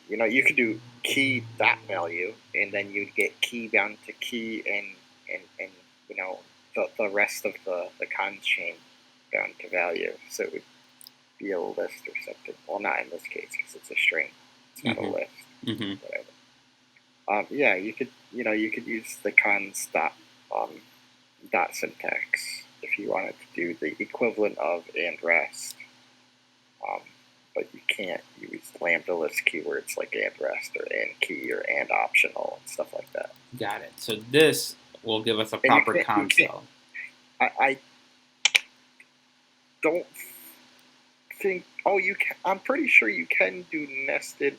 You could do key dot value, and then you'd get key bound to key, and the rest of the cons chain bound to value. So it would be a list or something. Well, not in this case because it's a string. It's not a list. Whatever. Yeah, you could use the cons dot syntax if you wanted to do the equivalent of and rest. But you can't use lambda list keywords like and rest or and key or and optional and stuff like that. got it. So this will give us a proper console. I don't think. Oh, you can. I'm pretty sure you can do nested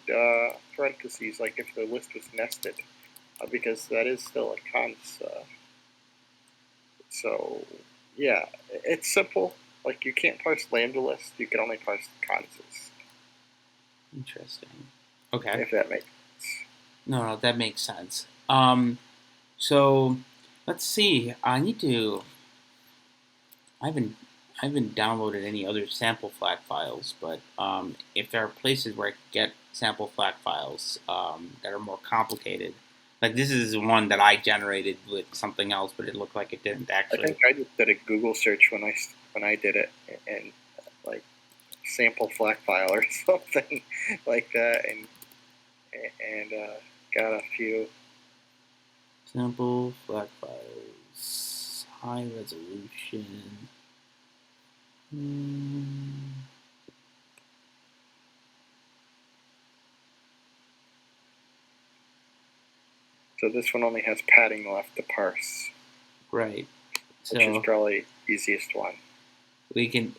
parentheses, like if the list was nested, because that is still a cons. So yeah, it's simple. Like you can't parse lambda list. You can only parse conses. Interesting. Okay. If that makes sense. No, that makes sense. So let's see. I haven't I haven't downloaded any other sample flat files, but if there are places where I can get sample flat files that are more complicated, like this is one that I generated with something else, but it looked like it didn't I actually. think I just did a Google search when I did it, and like sample FLAC file or something like that, and got a few. Sample flat files, high resolution. So this one only has padding left to parse, Right. which is probably easiest one. We can.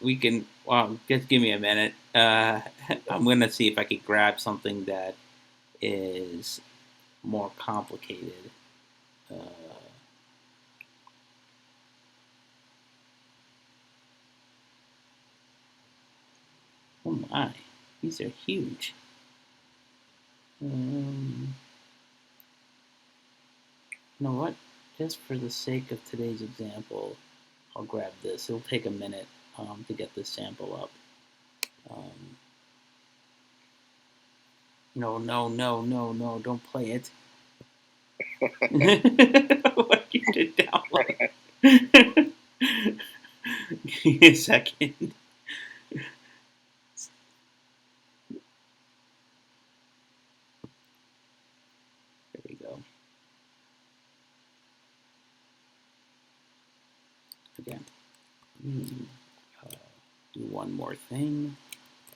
Well, just give me a minute. I'm gonna see if I could grab something that is more complicated. Oh my, these are huge. You know what? Just for the sake of today's example, I'll grab this. It'll take a minute to get this sample up. No, don't play it. What you did download? Give me a second. There we go. Again, do one more thing,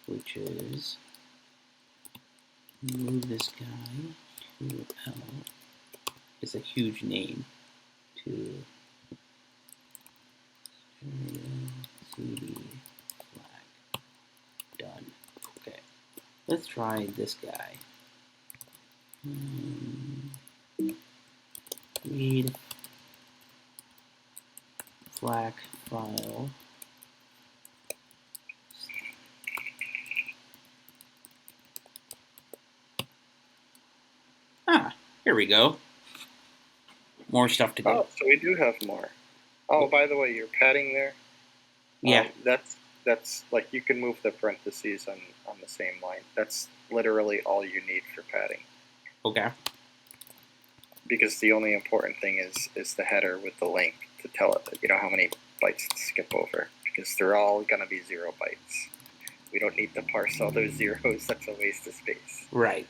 which is move this guy to L. It's a huge name to CD flag. Done. Okay. Let's try this guy. Read FLAC file. Here we go. More stuff to do. Oh, so we do have more. Oh, by the way, your padding there. Yeah. That's like you can move the parentheses on the same line. That's literally all you need for padding. Okay. Because the only important thing is the header with the link to tell it that how many bytes to skip over. because they're all going to be 0 bytes. We don't need to parse all those zeros. That's a waste of space. Right.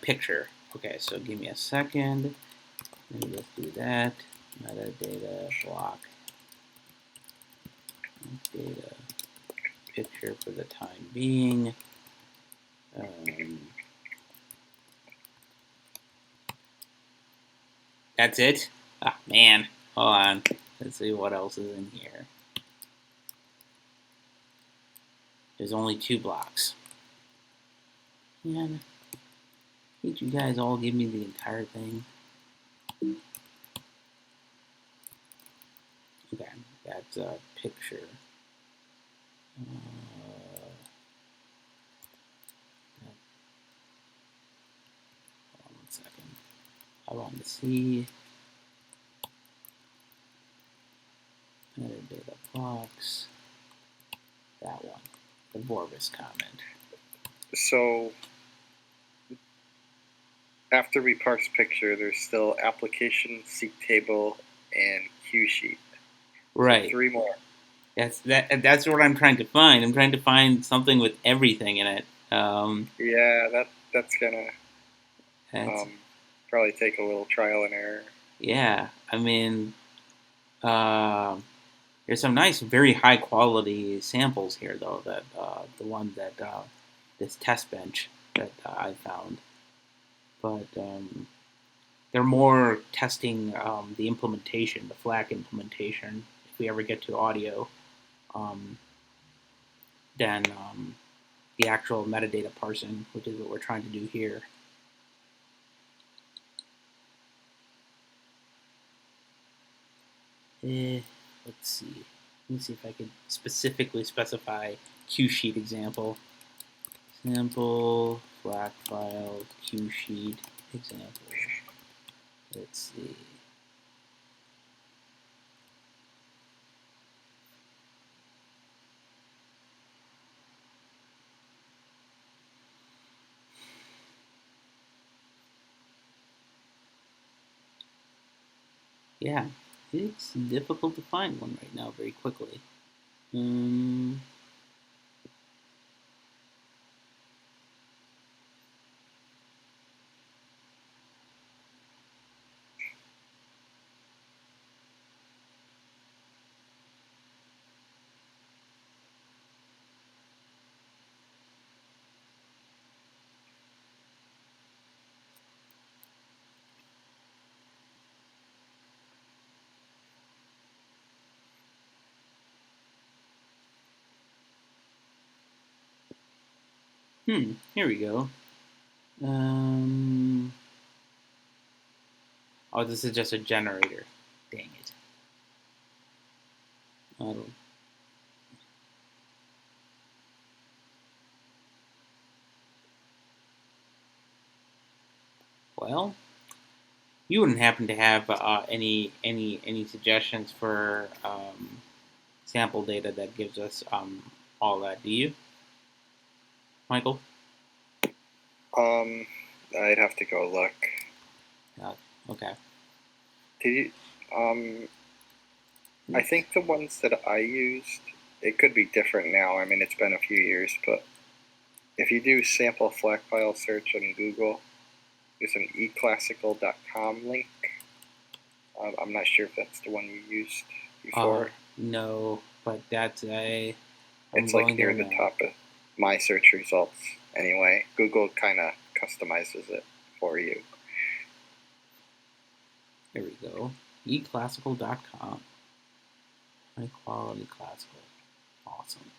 Picture. Okay, so give me a second. Let me just do that. Metadata block. Data picture for the time being. That's it? Ah, man. Hold on. Let's see what else is in here. There's only 2 blocks. Man, can't you guys all give me the entire thing? Okay, that's a picture. Hold on 1 second. I want to see metadata blocks. That one, the Vorvis comment. So after we parse picture, there's still application, seek table, and queue sheet. Right. So 3 more. That's what I'm trying to find. I'm trying to find something with everything in it. Yeah, that's gonna probably take a little trial and error. Yeah, I mean, there's some nice, very high quality samples here, though. That the one that this test bench that I found, but they're more testing the implementation, the FLAC implementation. If we ever get to audio, than the actual metadata parsing, which is what we're trying to do here. Let's see. Let me see if I could specifically specify Q sheet example. Sample, FLAC file, Q sheet example. Let's see. Yeah, it's difficult to find one right now very quickly. Here we go. Oh, this is just a generator. Dang it. Well, you wouldn't happen to have any suggestions for sample data that gives us all that, do you, Michael? I'd have to go look. Okay. Did you, I think the ones that I used, it could be different now. I mean, it's been a few years, but if you do sample FLAC file search on Google, there's an eClassical.com link. I'm not sure if that's the one you used before. No, but that's a. It's like near the top of my search results. Anyway, Google kind of customizes it for you. There we go. eClassical.com. High quality classical. Awesome.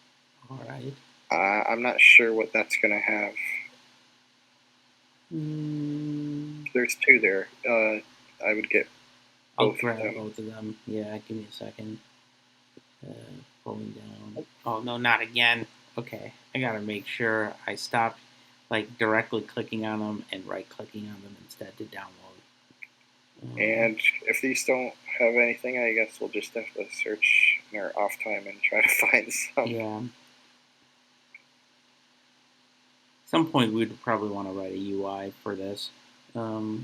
All right. I'm not sure what that's going to have. There's 2 there. I would get I'll grab both of them. Yeah, give me a second. Pulling down. Oh, no, not again. Okay, I gotta make sure I stop like directly clicking on them and right-clicking on them instead to download. And if these don't have anything, I guess we'll just have to search in our off time and try to find some. Yeah. At some point, we'd probably want to write a UI for this. I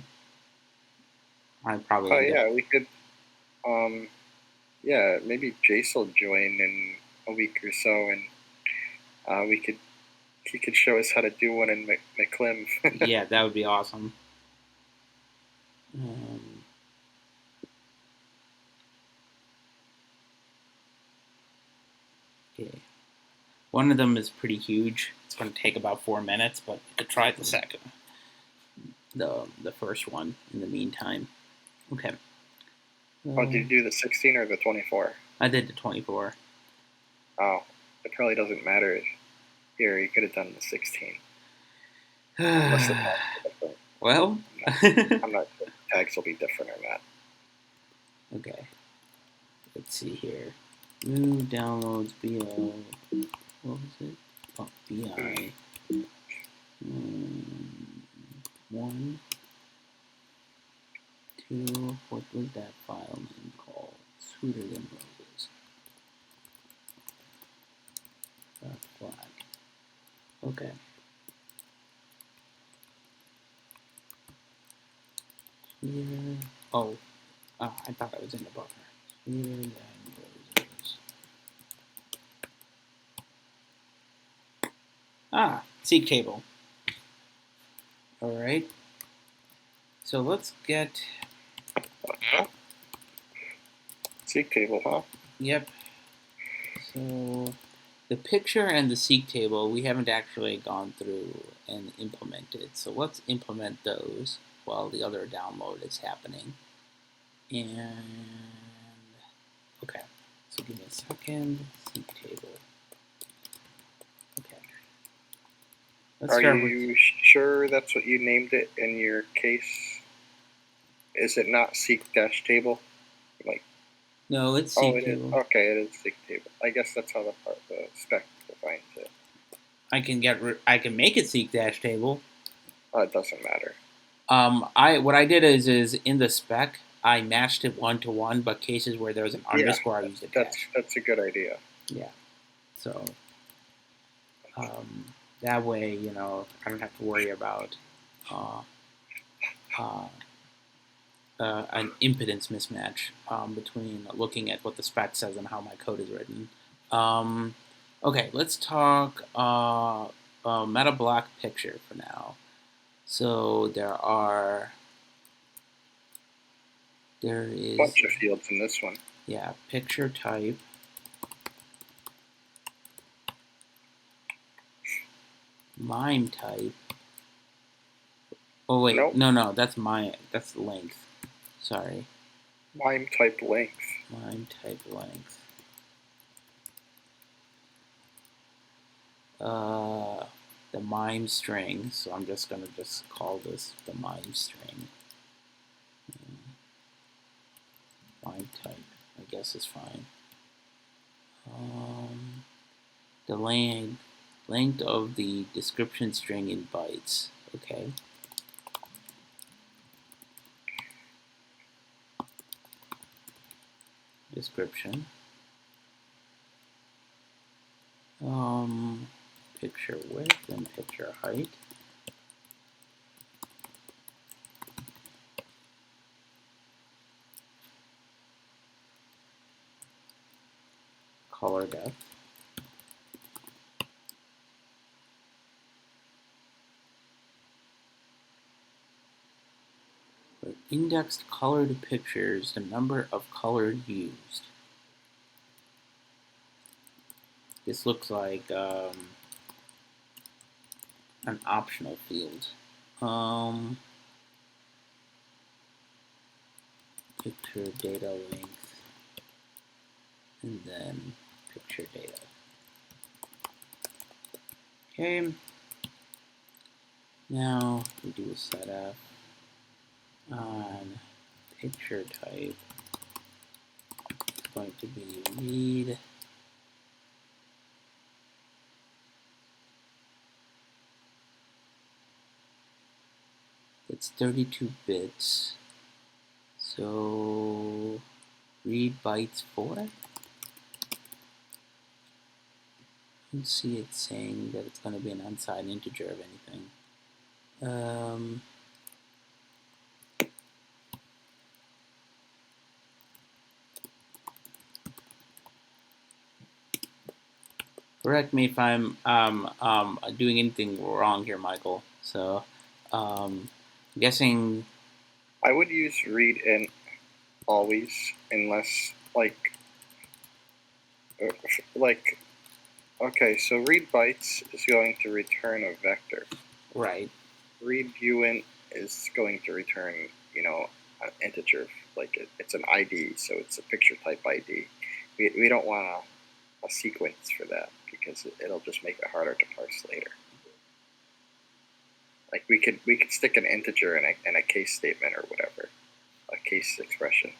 probably. Oh yeah, we could. Yeah, maybe Jace will join in a week or so, and he could show us how to do one in McClim. Yeah, that would be awesome. Um, okay. One of them is pretty huge. It's going to take about 4 minutes, but I could try the second, the first one in the meantime. Okay. Oh, did you do the 16 or the 24? I did the 24. Oh, it probably doesn't matter. Here, you could have done the 16. Unless the tags are different. Well, I'm not sure if the tags will be different or not. okay. Let's see here. New downloads BO. What was it? Oh, BI. 1, 2. What was that file name called? Sweeter than roses. Flag. Okay. Sweeter. Oh, I thought I was in the buffer. Sweeter than roses. Ah, seek table. All right. So let's get. Seek table, huh? Yep. So the picture and the seek table we haven't actually gone through and implemented. So let's implement those while the other download is happening. And okay. So give me a second. Seek table. Okay. Let's Are start you with. sure that's what you named it in your case? Is it not seek dash table? Like, No, it's oh, seek it is. table. Okay, it is seek table. I guess that's how the spec defines it. I can make it seek dash table. It doesn't matter. What I did is in the spec I matched it 1-to-1, but cases where there was an underscore, I used a dash. That's a good idea. Yeah. So that way, I don't have to worry about uh, uh, an impedance mismatch between looking at what the spec says and how my code is written. Okay, let's talk meta block picture for now. So there is a bunch of fields in this one. Yeah, picture type. MIME type. Oh wait, nope. no, that's length. Sorry. MIME type length. MIME type length. The MIME string. So I'm just gonna call this the MIME string. MIME type, I guess is fine. The length of the description string in bytes. Okay. Description. Picture width and picture height. Color depth. For indexed colored pictures, the number of colors used. This looks like an optional field. Picture data length, and then picture data. Okay. Now we do a setup on picture type. It's going to be read. It's 32 bits. So read bytes 4. Let's see it's saying that it's going to be an unsigned integer of anything. Correct me if I'm doing anything wrong here, Michael. So, um, guessing. I would use read int always, unless uh, like okay, so read bytes is going to return a vector. Right. Read uint is going to return, an integer. It's an ID, so it's a picture type ID. We don't want a sequence for that because it'll just make it harder to parse later. Like we could stick an integer in a case statement or whatever, a case expression.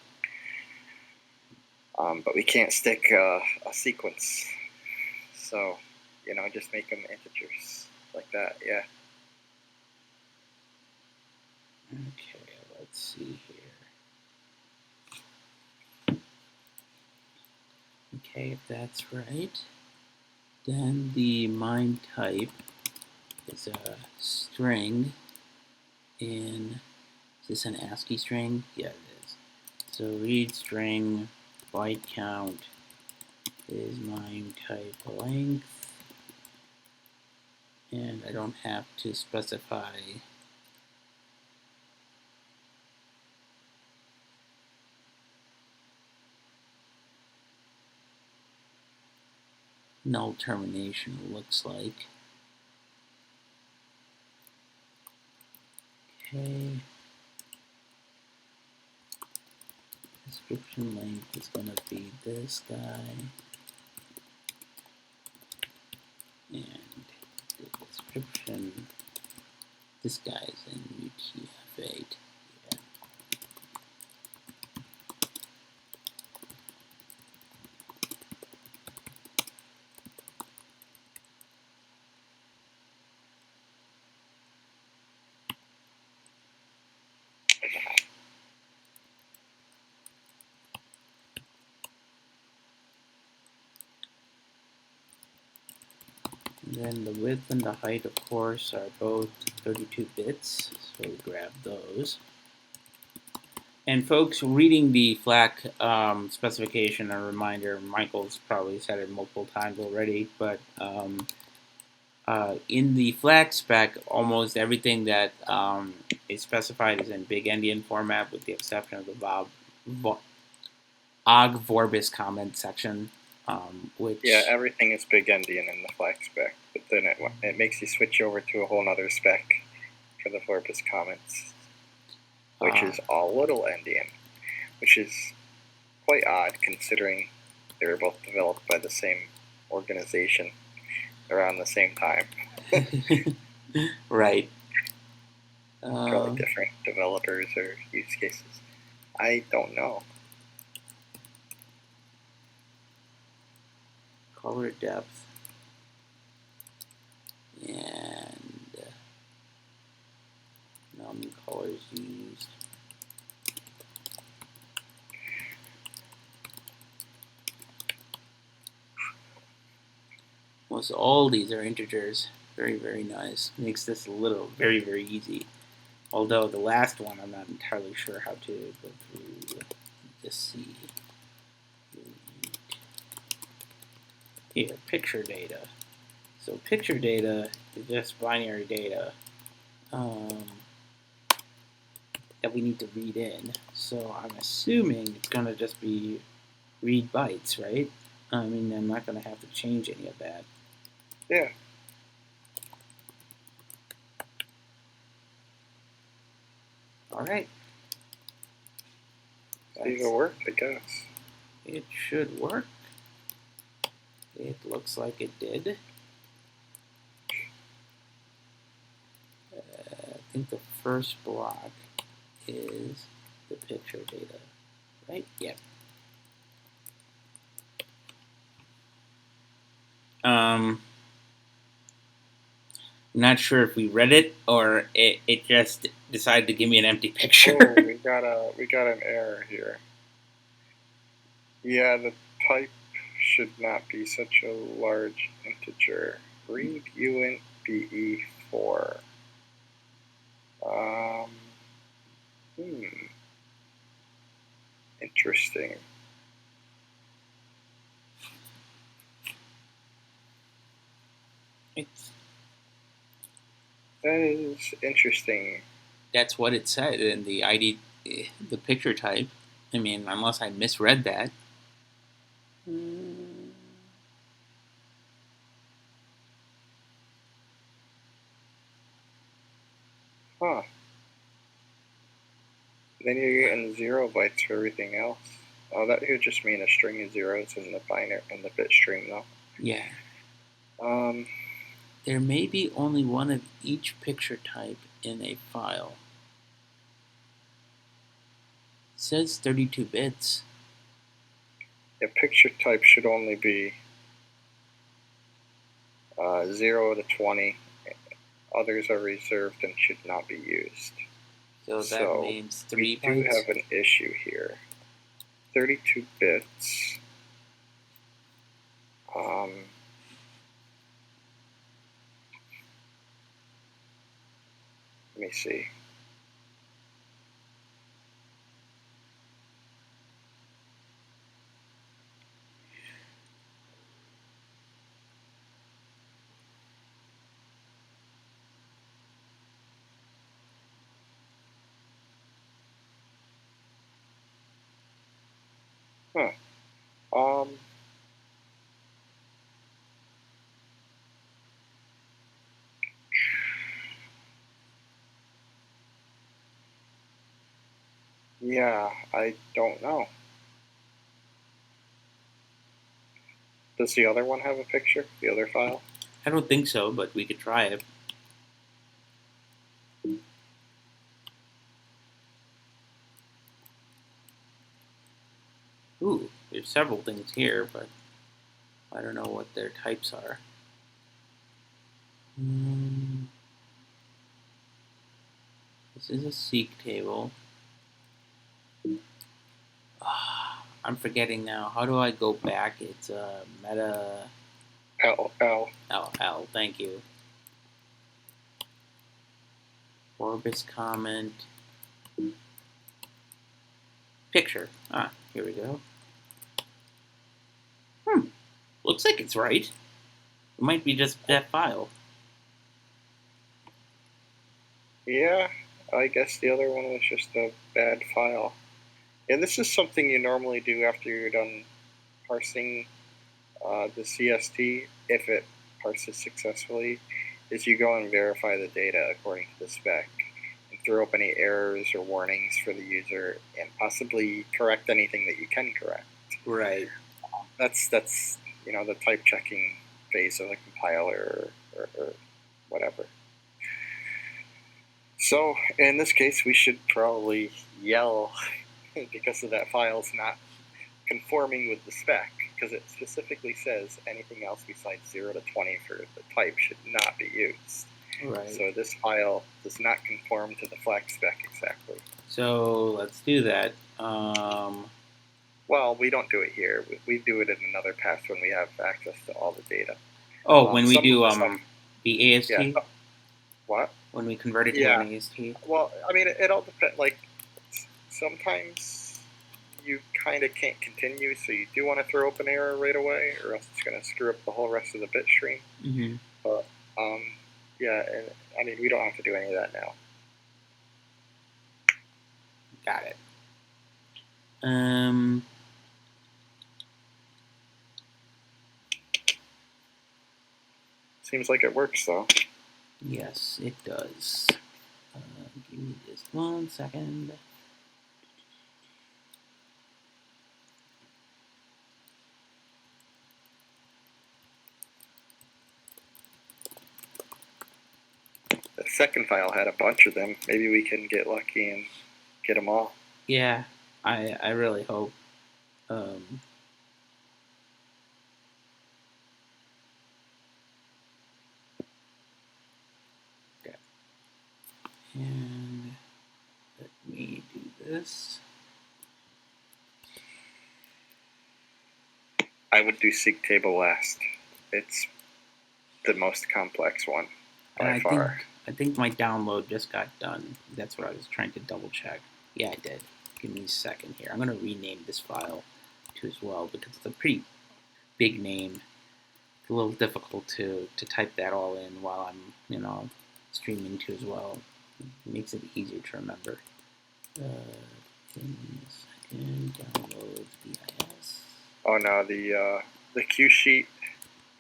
But we can't stick a sequence. So, just make them integers like that. Yeah. Okay, let's see here. Okay, if that's right, then the MIME type is a string in. Is this an ASCII string? Yeah, it is. So read string byte count is MIME type length, and I don't have to specify null termination, looks like. Okay. Description length is going to be this guy. And the description, this guy's in UTF-8. Yeah. And then the width and the height, of course, are both 32 bits, so we grab those. And folks, reading the FLAC specification, a reminder, Michael's probably said it multiple times already, but in the FLAC spec, almost everything that is specified is in big endian format, with the exception of the og vorbis comment section, which... Yeah, everything is big endian in the FLAC spec, but then it makes you switch over to a whole other spec for the vorbis comments, which is all little endian, which is quite odd considering they were both developed by the same organization around the same time. Right. Probably different developers or use cases. I don't know. Color depth and num colors used. Most all these are integers. Very, very nice. Makes this a little very, very easy. Although the last one, I'm not entirely sure how to go through to see. Here, picture data. So picture data is just binary data that we need to read in. So I'm assuming it's going to just be read bytes, right? I mean, I'm not going to have to change any of that. Yeah. All right. It'll work, I guess. It should work. It looks like it did. I think the first block is the picture data, right? Yep. I'm not sure if we read it or it just decided to give me an empty picture. Oh, we got an error here. Yeah, the type should not be such a large integer. Read uint be4. Interesting. It's That is interesting. That's what it said in the ID, the picture type. I mean, unless I misread that. Huh. Then you're getting 0 bytes for everything else. Oh, that would just mean a string of zeros in the binary in the bit stream, though. Yeah. Um, There may be only one of each picture type in a file. It says 32 bits. a picture type should only be 0 to 20. Others are reserved and should not be used. So that means 3 bytes? We do have an issue here. 32 bits. Let me see. Huh. Yeah, I don't know. Does the other one have a picture? The other file? I don't think so, but we could try it. Ooh, there's several things here, but I don't know what their types are. This is a seek table. I'm forgetting now. How do I go back? It's meta L. Thank you. Orbis comment. Picture. Here we go. Looks like it's right. It might be just that file. Yeah, I guess the other one was just a bad file. And this is something you normally do after you're done parsing the CST, if it parses successfully, is you go and verify the data according to the spec and throw up any errors or warnings for the user and possibly correct anything that you can correct. Right. That's the type checking phase of the compiler or whatever. So in this case, we should probably yell because of that file's not conforming with the spec, because it specifically says anything else besides 0 to 20 for the type should not be used. Right. So this file does not conform to the flag spec exactly. So let's do that. Well, we don't do it here. We do it in another path when we have access to all the data. When we do the AST? Yeah. What? When we convert it to an AST? Well, I mean, it all depends. Like, sometimes you kind of can't continue, so you do want to throw up an error right away, or else it's going to screw up the whole rest of the bit stream. Mm-hmm. But, yeah, and I mean, we don't have to do any of that now. Got it. Seems like it works, though. Yes, it does. Give me just 1 second. The second file had a bunch of them. Maybe we can get lucky and get them all. Yeah, I really hope. Okay. And let me do this. I would do seek table last. It's the most complex one by far. I think my download just got done. That's what I was trying to double check. Yeah, I did. Give me a second here. I'm going to rename this file too as well because it's a pretty big name. a little difficult to type that all in while I'm streaming too as well. It makes it easier to remember. In a second, download BIS. Oh no, the Q sheet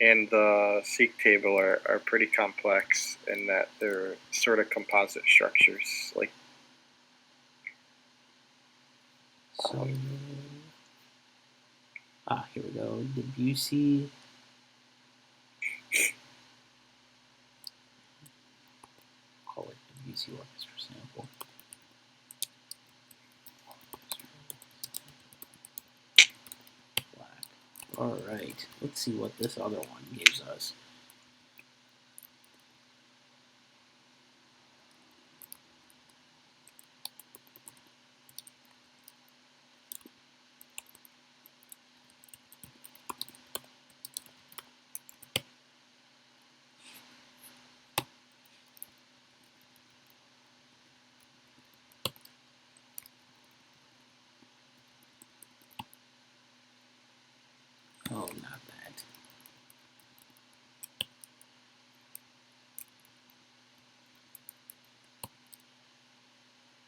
and the seek table are pretty complex in that they're sort of composite structures. Like, so, here we go. Debussy. Call it Debussy orchestra sample. Black. All right. Let's see what this other one gives us. Oh, not that.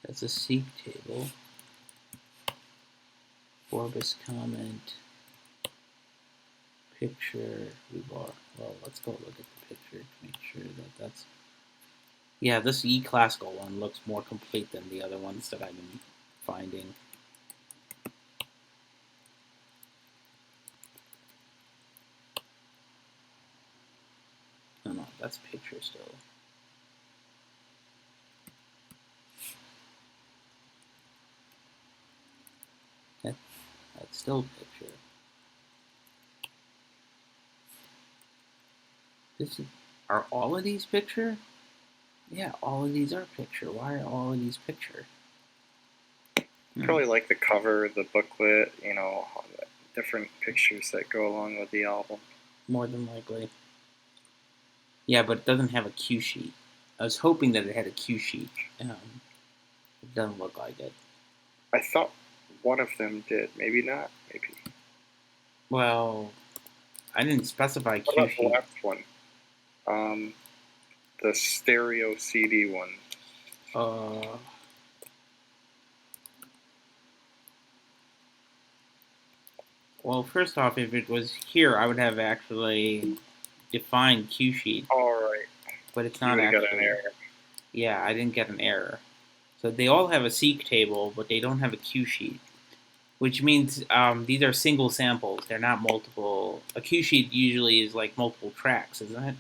That's a seek table. Forbes comment. Picture. Well, let's go look at the picture to make sure that that's. Yeah, this E-classical one looks more complete than the other ones that I've been finding. No, that's picture still. That's still picture. Are all of these picture? Yeah, all of these are picture. Why are all of these picture? probably like the cover, the booklet, different pictures that go along with the album. More than likely. Yeah, but it doesn't have a cue sheet. I was hoping that it had a cue sheet. It doesn't look like it. I thought one of them did. Maybe not. Maybe. Well, I didn't specify What cue about the sheet. last one? The stereo CD one. Well, first off, if it was here, I would have actually defined cue sheet. All right. But it's not actually. Got an error. Yeah, I didn't get an error. So they all have a seek table, but they don't have a cue sheet, which means these are single samples. They're not multiple. A cue sheet usually is like multiple tracks, isn't it?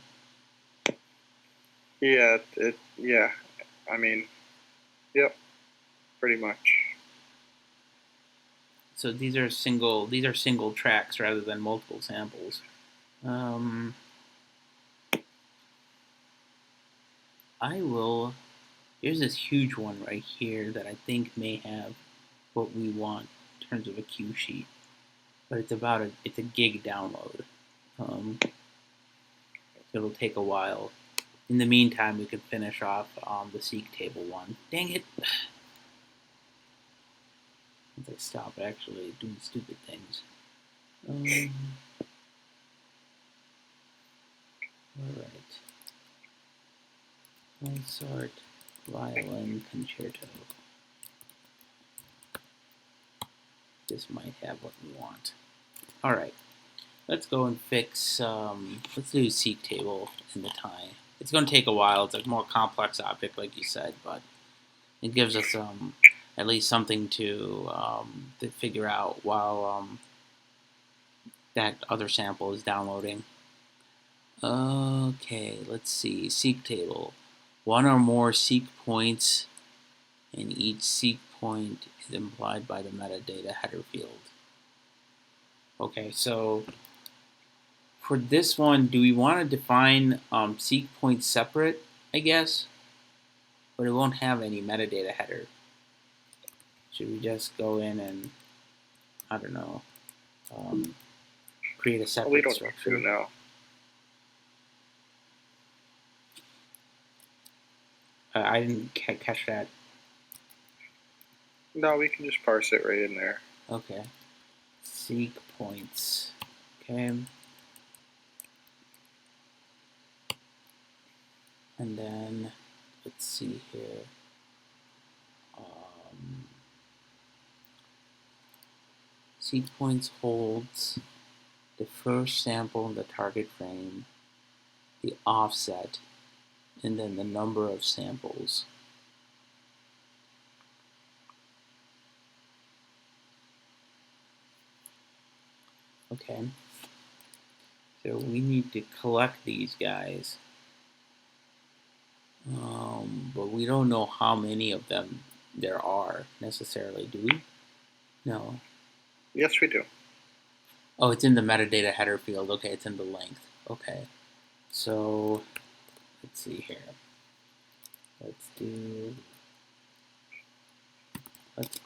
Yeah. Yeah. I mean, yep. Pretty much. So these are single tracks rather than multiple samples. Here's this huge one right here that I think may have what we want in terms of a cue sheet, but it's a gig download. It'll take a while. In the meantime, we could finish off the seek table one. Dang it! Once I stop actually doing stupid things. Alright. Mozart violin concerto. This might have what we want. Alright. Let's go and fix, let's do seek table in the time. It's going to take a while. It's a more complex object, like you said, but it gives us at least something to figure out while that other sample is downloading. Okay, let's see. Seek table. One or more seek points, and each seek point is implied by the metadata header field. Okay, so for this one, do we want to define seek points separate, I guess? But it won't have any metadata header. Should we just go in and, I don't know, create a separate structure? We don't know. I didn't catch that. No, we can just parse it right in there. Okay. Seek points. Okay. And then let's see here. Seed points holds the first sample in the target frame, the offset, and then the number of samples. Okay, so we need to collect these guys, but we don't know how many of them there are necessarily, do we? No. Yes, we do. Oh, it's in the metadata header field. Okay, it's in the length. Okay, so let's see here. Let's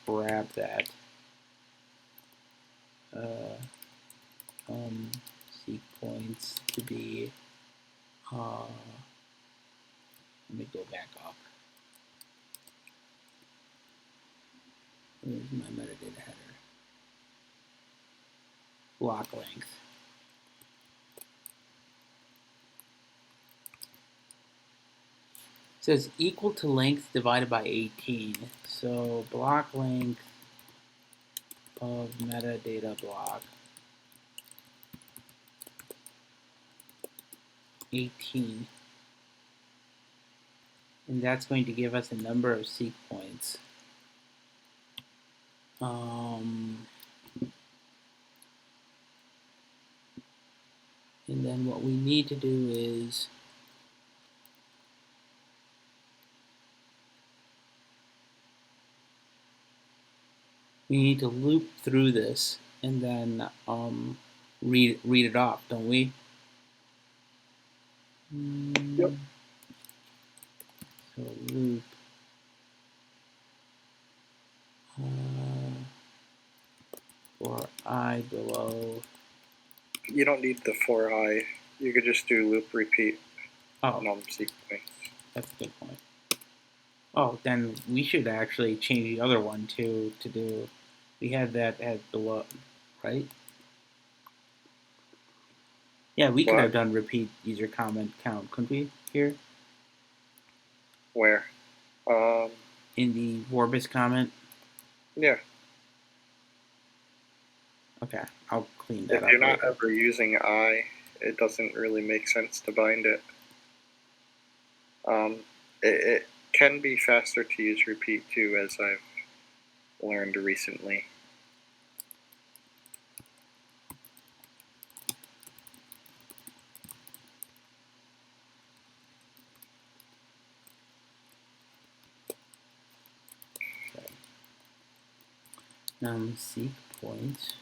grab that. Seek points to be, let me go back up. Where's my metadata header? Block length. It says equal to length divided by 18. So block length of metadata block 18. And that's going to give us a number of seek points. And then what we need to do is we need to loop through this and then read it off, don't we? Yep. So loop for I below. You don't need the for I. You could just do loop repeat num sequence. That's a good point. Oh, then we should actually change the other one to do. We had that at below, right? Yeah, we could have done repeat user comment count, couldn't we? Here. Where? In the Vorbis comment. Yeah. Okay, I'll clean that up. If you're not ever using I, it doesn't really make sense to bind it. It can be faster to use repeat too, as I've learned recently. Seek point.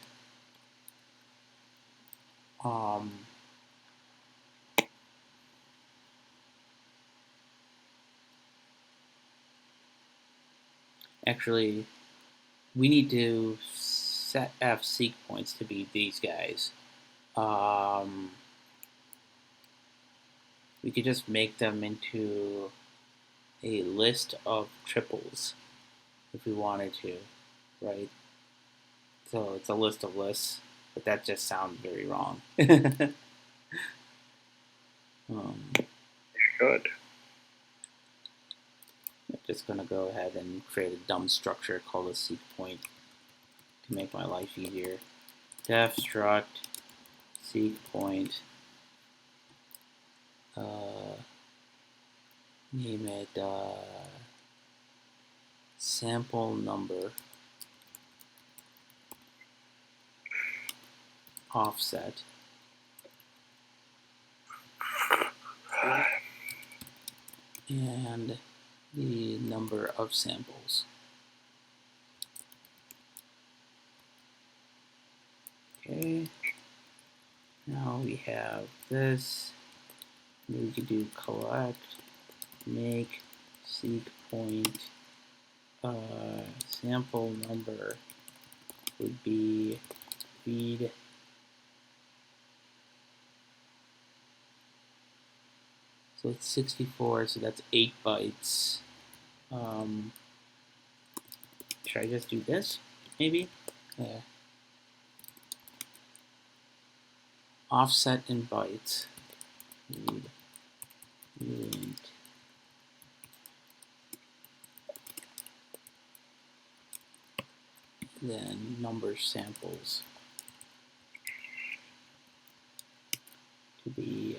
Actually, we need to set f seek points to be these guys. We could just make them into a list of triples if we wanted to, right? So it's a list of lists, but that just sounds very wrong. Good. I'm just going to go ahead and create a dumb structure called a seek point to make my life easier. Def struct seek point. Name it sample number offset. And the number of samples. Okay. Now we have this. We can do collect, make, seek point, sample number would be read. So it's 64, so that's 8 bytes. Should I just do this, maybe? Yeah. Offset in bytes. Read. then number samples to be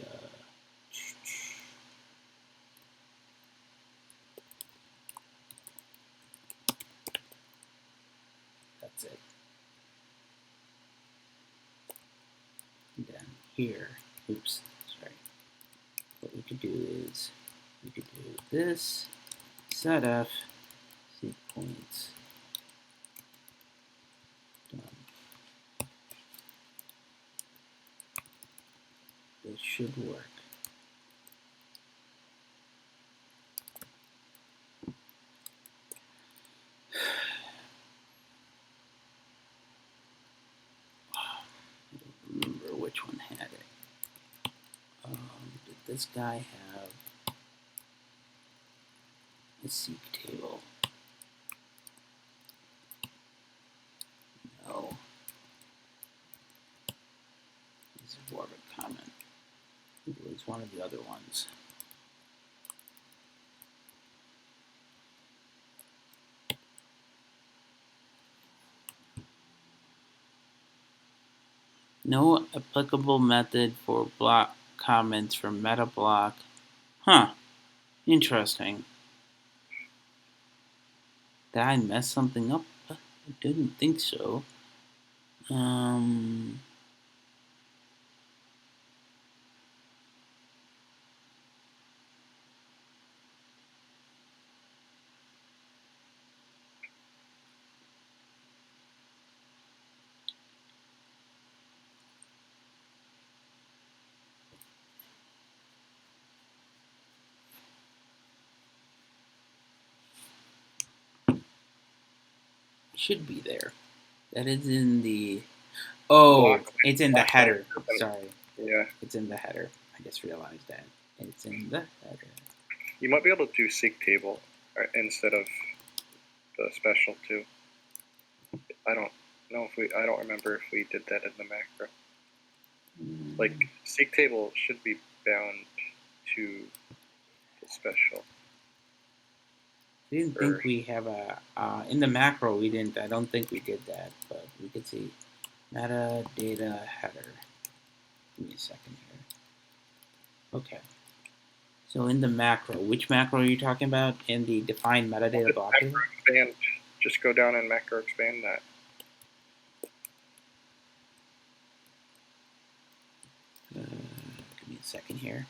that's it. And then here, oops, sorry. What we could do is we could do this setf seek points done. This should work. I don't remember which one had it. Did this guy have a seek table? No. This is more of a comment. It was one of the other ones. No applicable method for block comments from meta block. Huh. Interesting. Did I mess something up? I didn't think so. Should be there. That is in the. Oh, it's in the header. Sorry. Yeah. It's in the header. I just realized that. It's in the header. You might be able to do seek table instead of the special too. I don't know if we. I don't remember if we did that in the macro. Like seek table should be bound to the special. I didn't think we have a in the macro. We didn't. I don't think we did that, but we could see metadata header. Give me a second here. Okay. So in the macro, which macro are you talking about? In the define metadata block? Macro expand. Just go down and macro expand that. Give me a second here.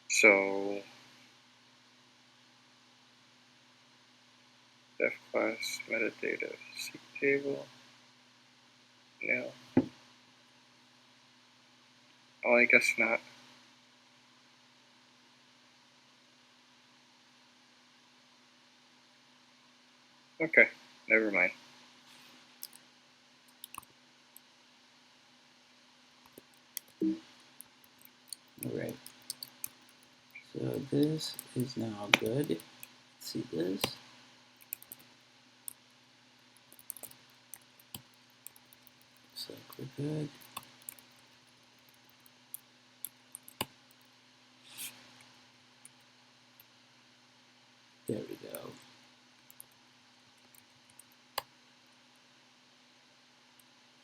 So def class metadata seek table. No. Oh, I guess not. Okay, never mind. Alright. So this is now good. Let's see this. So we're good. There we go.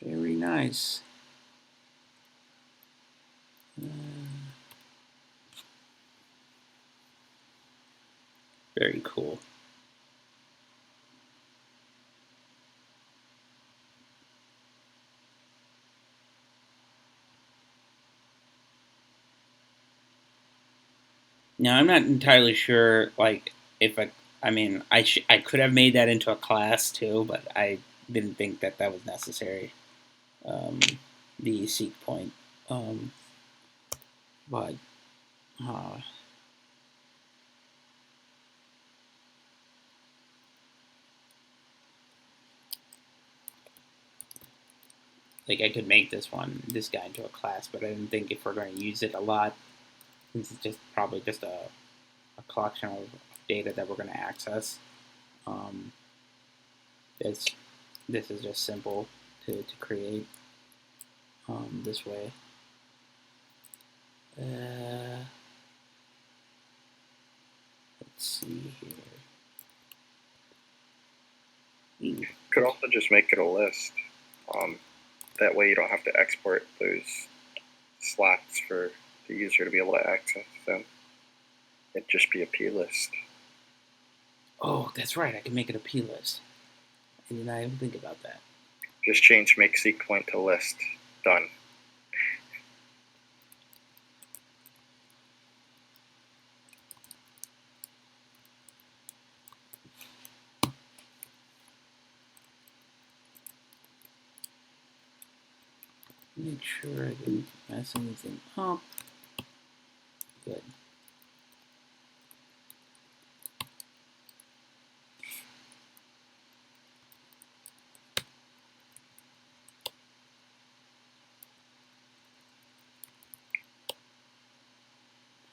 Very nice. Very cool. Now I'm not entirely sure, like, if I mean, I could have made that into a class too, but I didn't think that that was necessary. The seek point, but like I could make this guy into a class, but I didn't think if we're going to use it a lot, since it's just probably just a collection of data that we're going to access. This is just simple to create this way. let's see here. Could also just make it a list. That way you don't have to export those slots for the user to be able to access them. It'd just be a plist. Oh, that's right. I can make it a plist. I did not even think about that. Just change make seq point to list. Done. Make sure I didn't mess anything up. Good.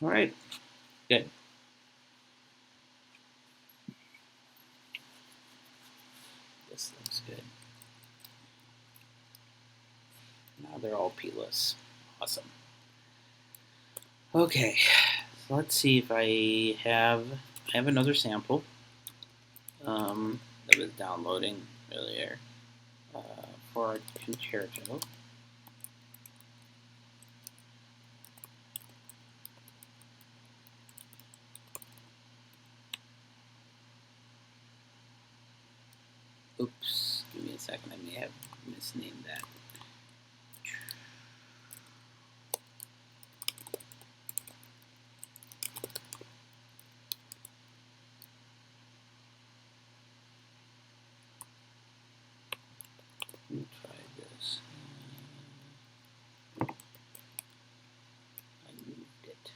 All right. Good. This looks good. Now they're all plists. Awesome. Okay, so let's see if I have another sample that was downloading earlier for a concerto. Oops, give me a second. I may have misnamed that. Let me try this. I moved it.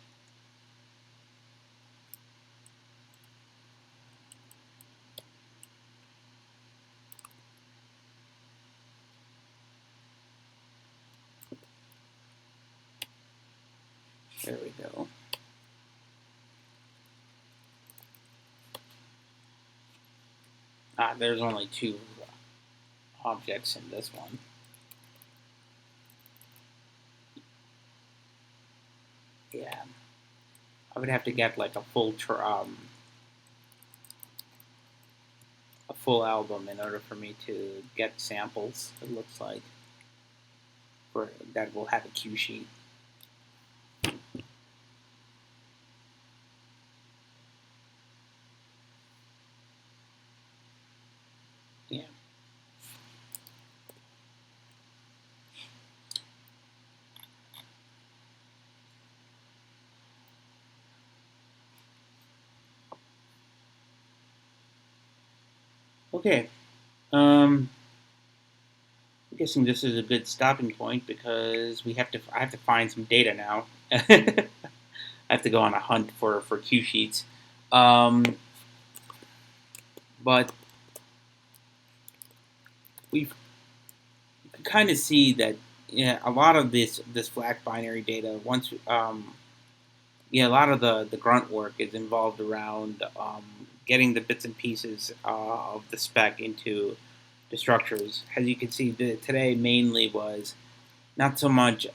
There we go. There's only two objects in this one. Yeah, I would have to get like a full album in order for me to get samples. It looks like for that will have a cue sheet. Yeah. Okay. I'm guessing this is a good stopping point because I have to find some data now. I have to go on a hunt for cue sheets. But we can kind of see that a lot of this FLAC binary data a lot of the grunt work is involved around getting the bits and pieces of the spec into the structures. As you can see, today mainly was not so much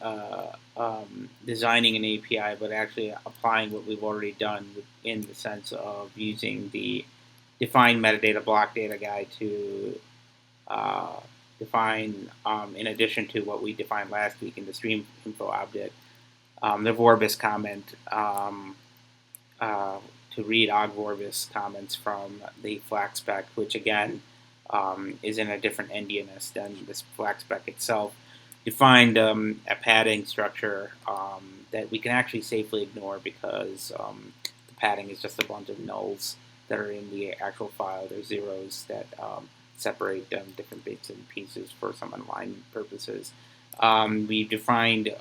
designing an API, but actually applying what we've already done in the sense of using the define metadata block data guide to define, in addition to what we defined last week in the stream info object, the Vorbis comment to read Vorbis comments from the FLAC spec, which again is in a different endianness than this FLAC spec itself. Defined a padding structure that we can actually safely ignore because the padding is just a bunch of nulls that are in the actual file. There's zeros that separate different bits and pieces for some alignment purposes. We defined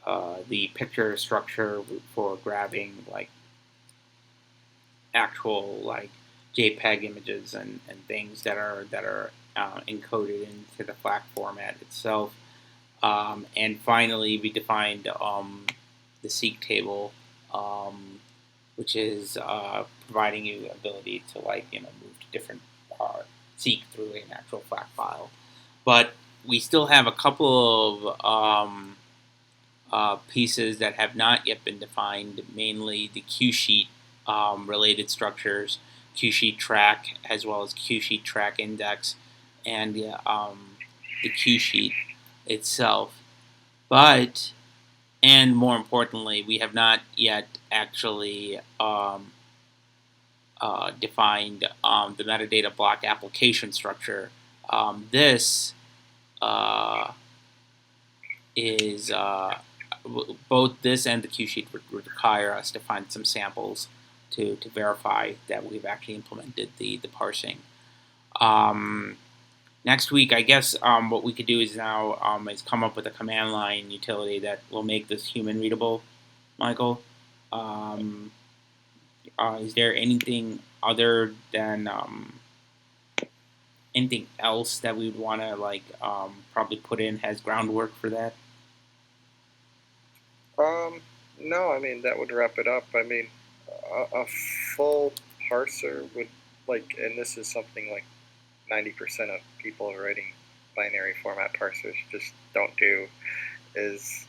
the picture structure for grabbing like actual like JPEG images and things that are encoded into the FLAC format itself. And finally, we defined the seq table, which is providing you ability to move to different seq through an actual FLAC file. But we still have a couple pieces that have not yet been defined, mainly the Q sheet related structures, Q sheet track, as well as Q sheet track index, and the Q sheet itself. But, and more importantly, we have not yet actually defined the metadata block application structure. This uh, is both this and the Q sheet would require us to find some samples to verify that we've actually implemented the parsing. Um, Next week, I guess what we could do is now is come up with a command line utility that will make this human readable, Michael. Um, is there anything other than anything else that we would want to probably put in as groundwork for that? No, I mean that would wrap it up. I mean, a full parser would and this is something like 90% of people writing binary format parsers just don't do, is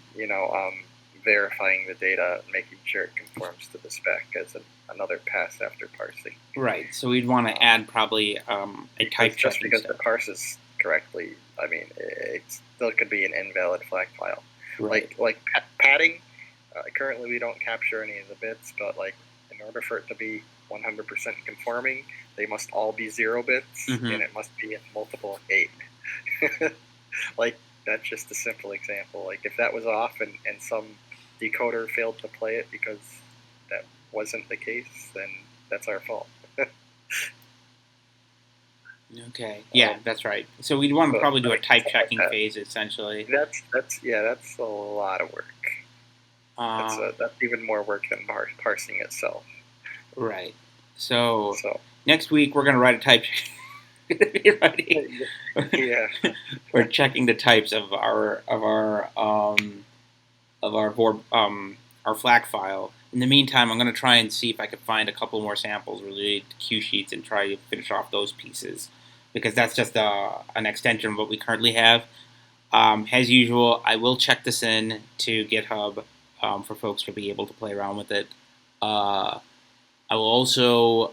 verifying the data, making sure it conforms to the spec as another pass after parsing. Right. So we'd want to add probably a type check. Just because it parses correctly, I mean, it still could be an invalid flag file. Right. Like padding. Currently, we don't capture any of the bits, but in order for it to be 100% conforming, they must all be 0 bits, and it must be in multiple of 8. That's just a simple example. If that was off and some decoder failed to play it because that wasn't the case, then that's our fault. Okay. Yeah, that's right. So we'd want to probably do a type checking phase essentially. That's a lot of work. That's even more work than parsing itself. Right. So next week we're going to write a type. Yeah. We're checking the types of our FLAC file. In the meantime, I'm going to try and see if I can find a couple more samples related to Q sheets and try to finish off those pieces, because that's just an extension of what we currently have. As usual, I will check this in to GitHub for folks to be able to play around with it. I will also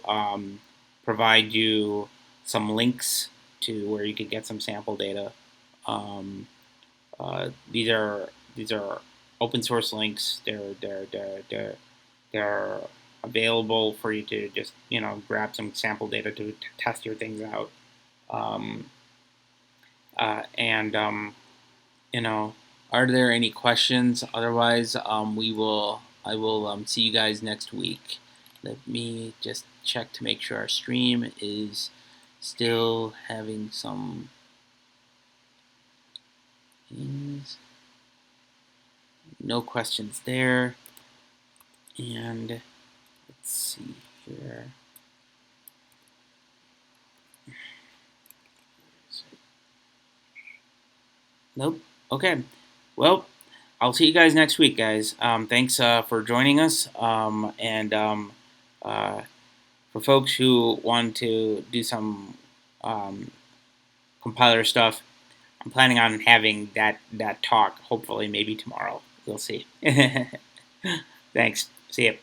provide you some links to where you can get some sample data. These are open source links. They're available for you to just grab some sample data to test your things out. Are there any questions? Otherwise, I will see you guys next week. Let me just check to make sure our stream is still having some things. No questions there. And let's see here. Nope. Okay. Well, I'll see you guys next week, guys. Thanks for joining us. For folks who want to do some compiler stuff, I'm planning on having that talk, hopefully maybe tomorrow. We'll see. Thanks. See ya.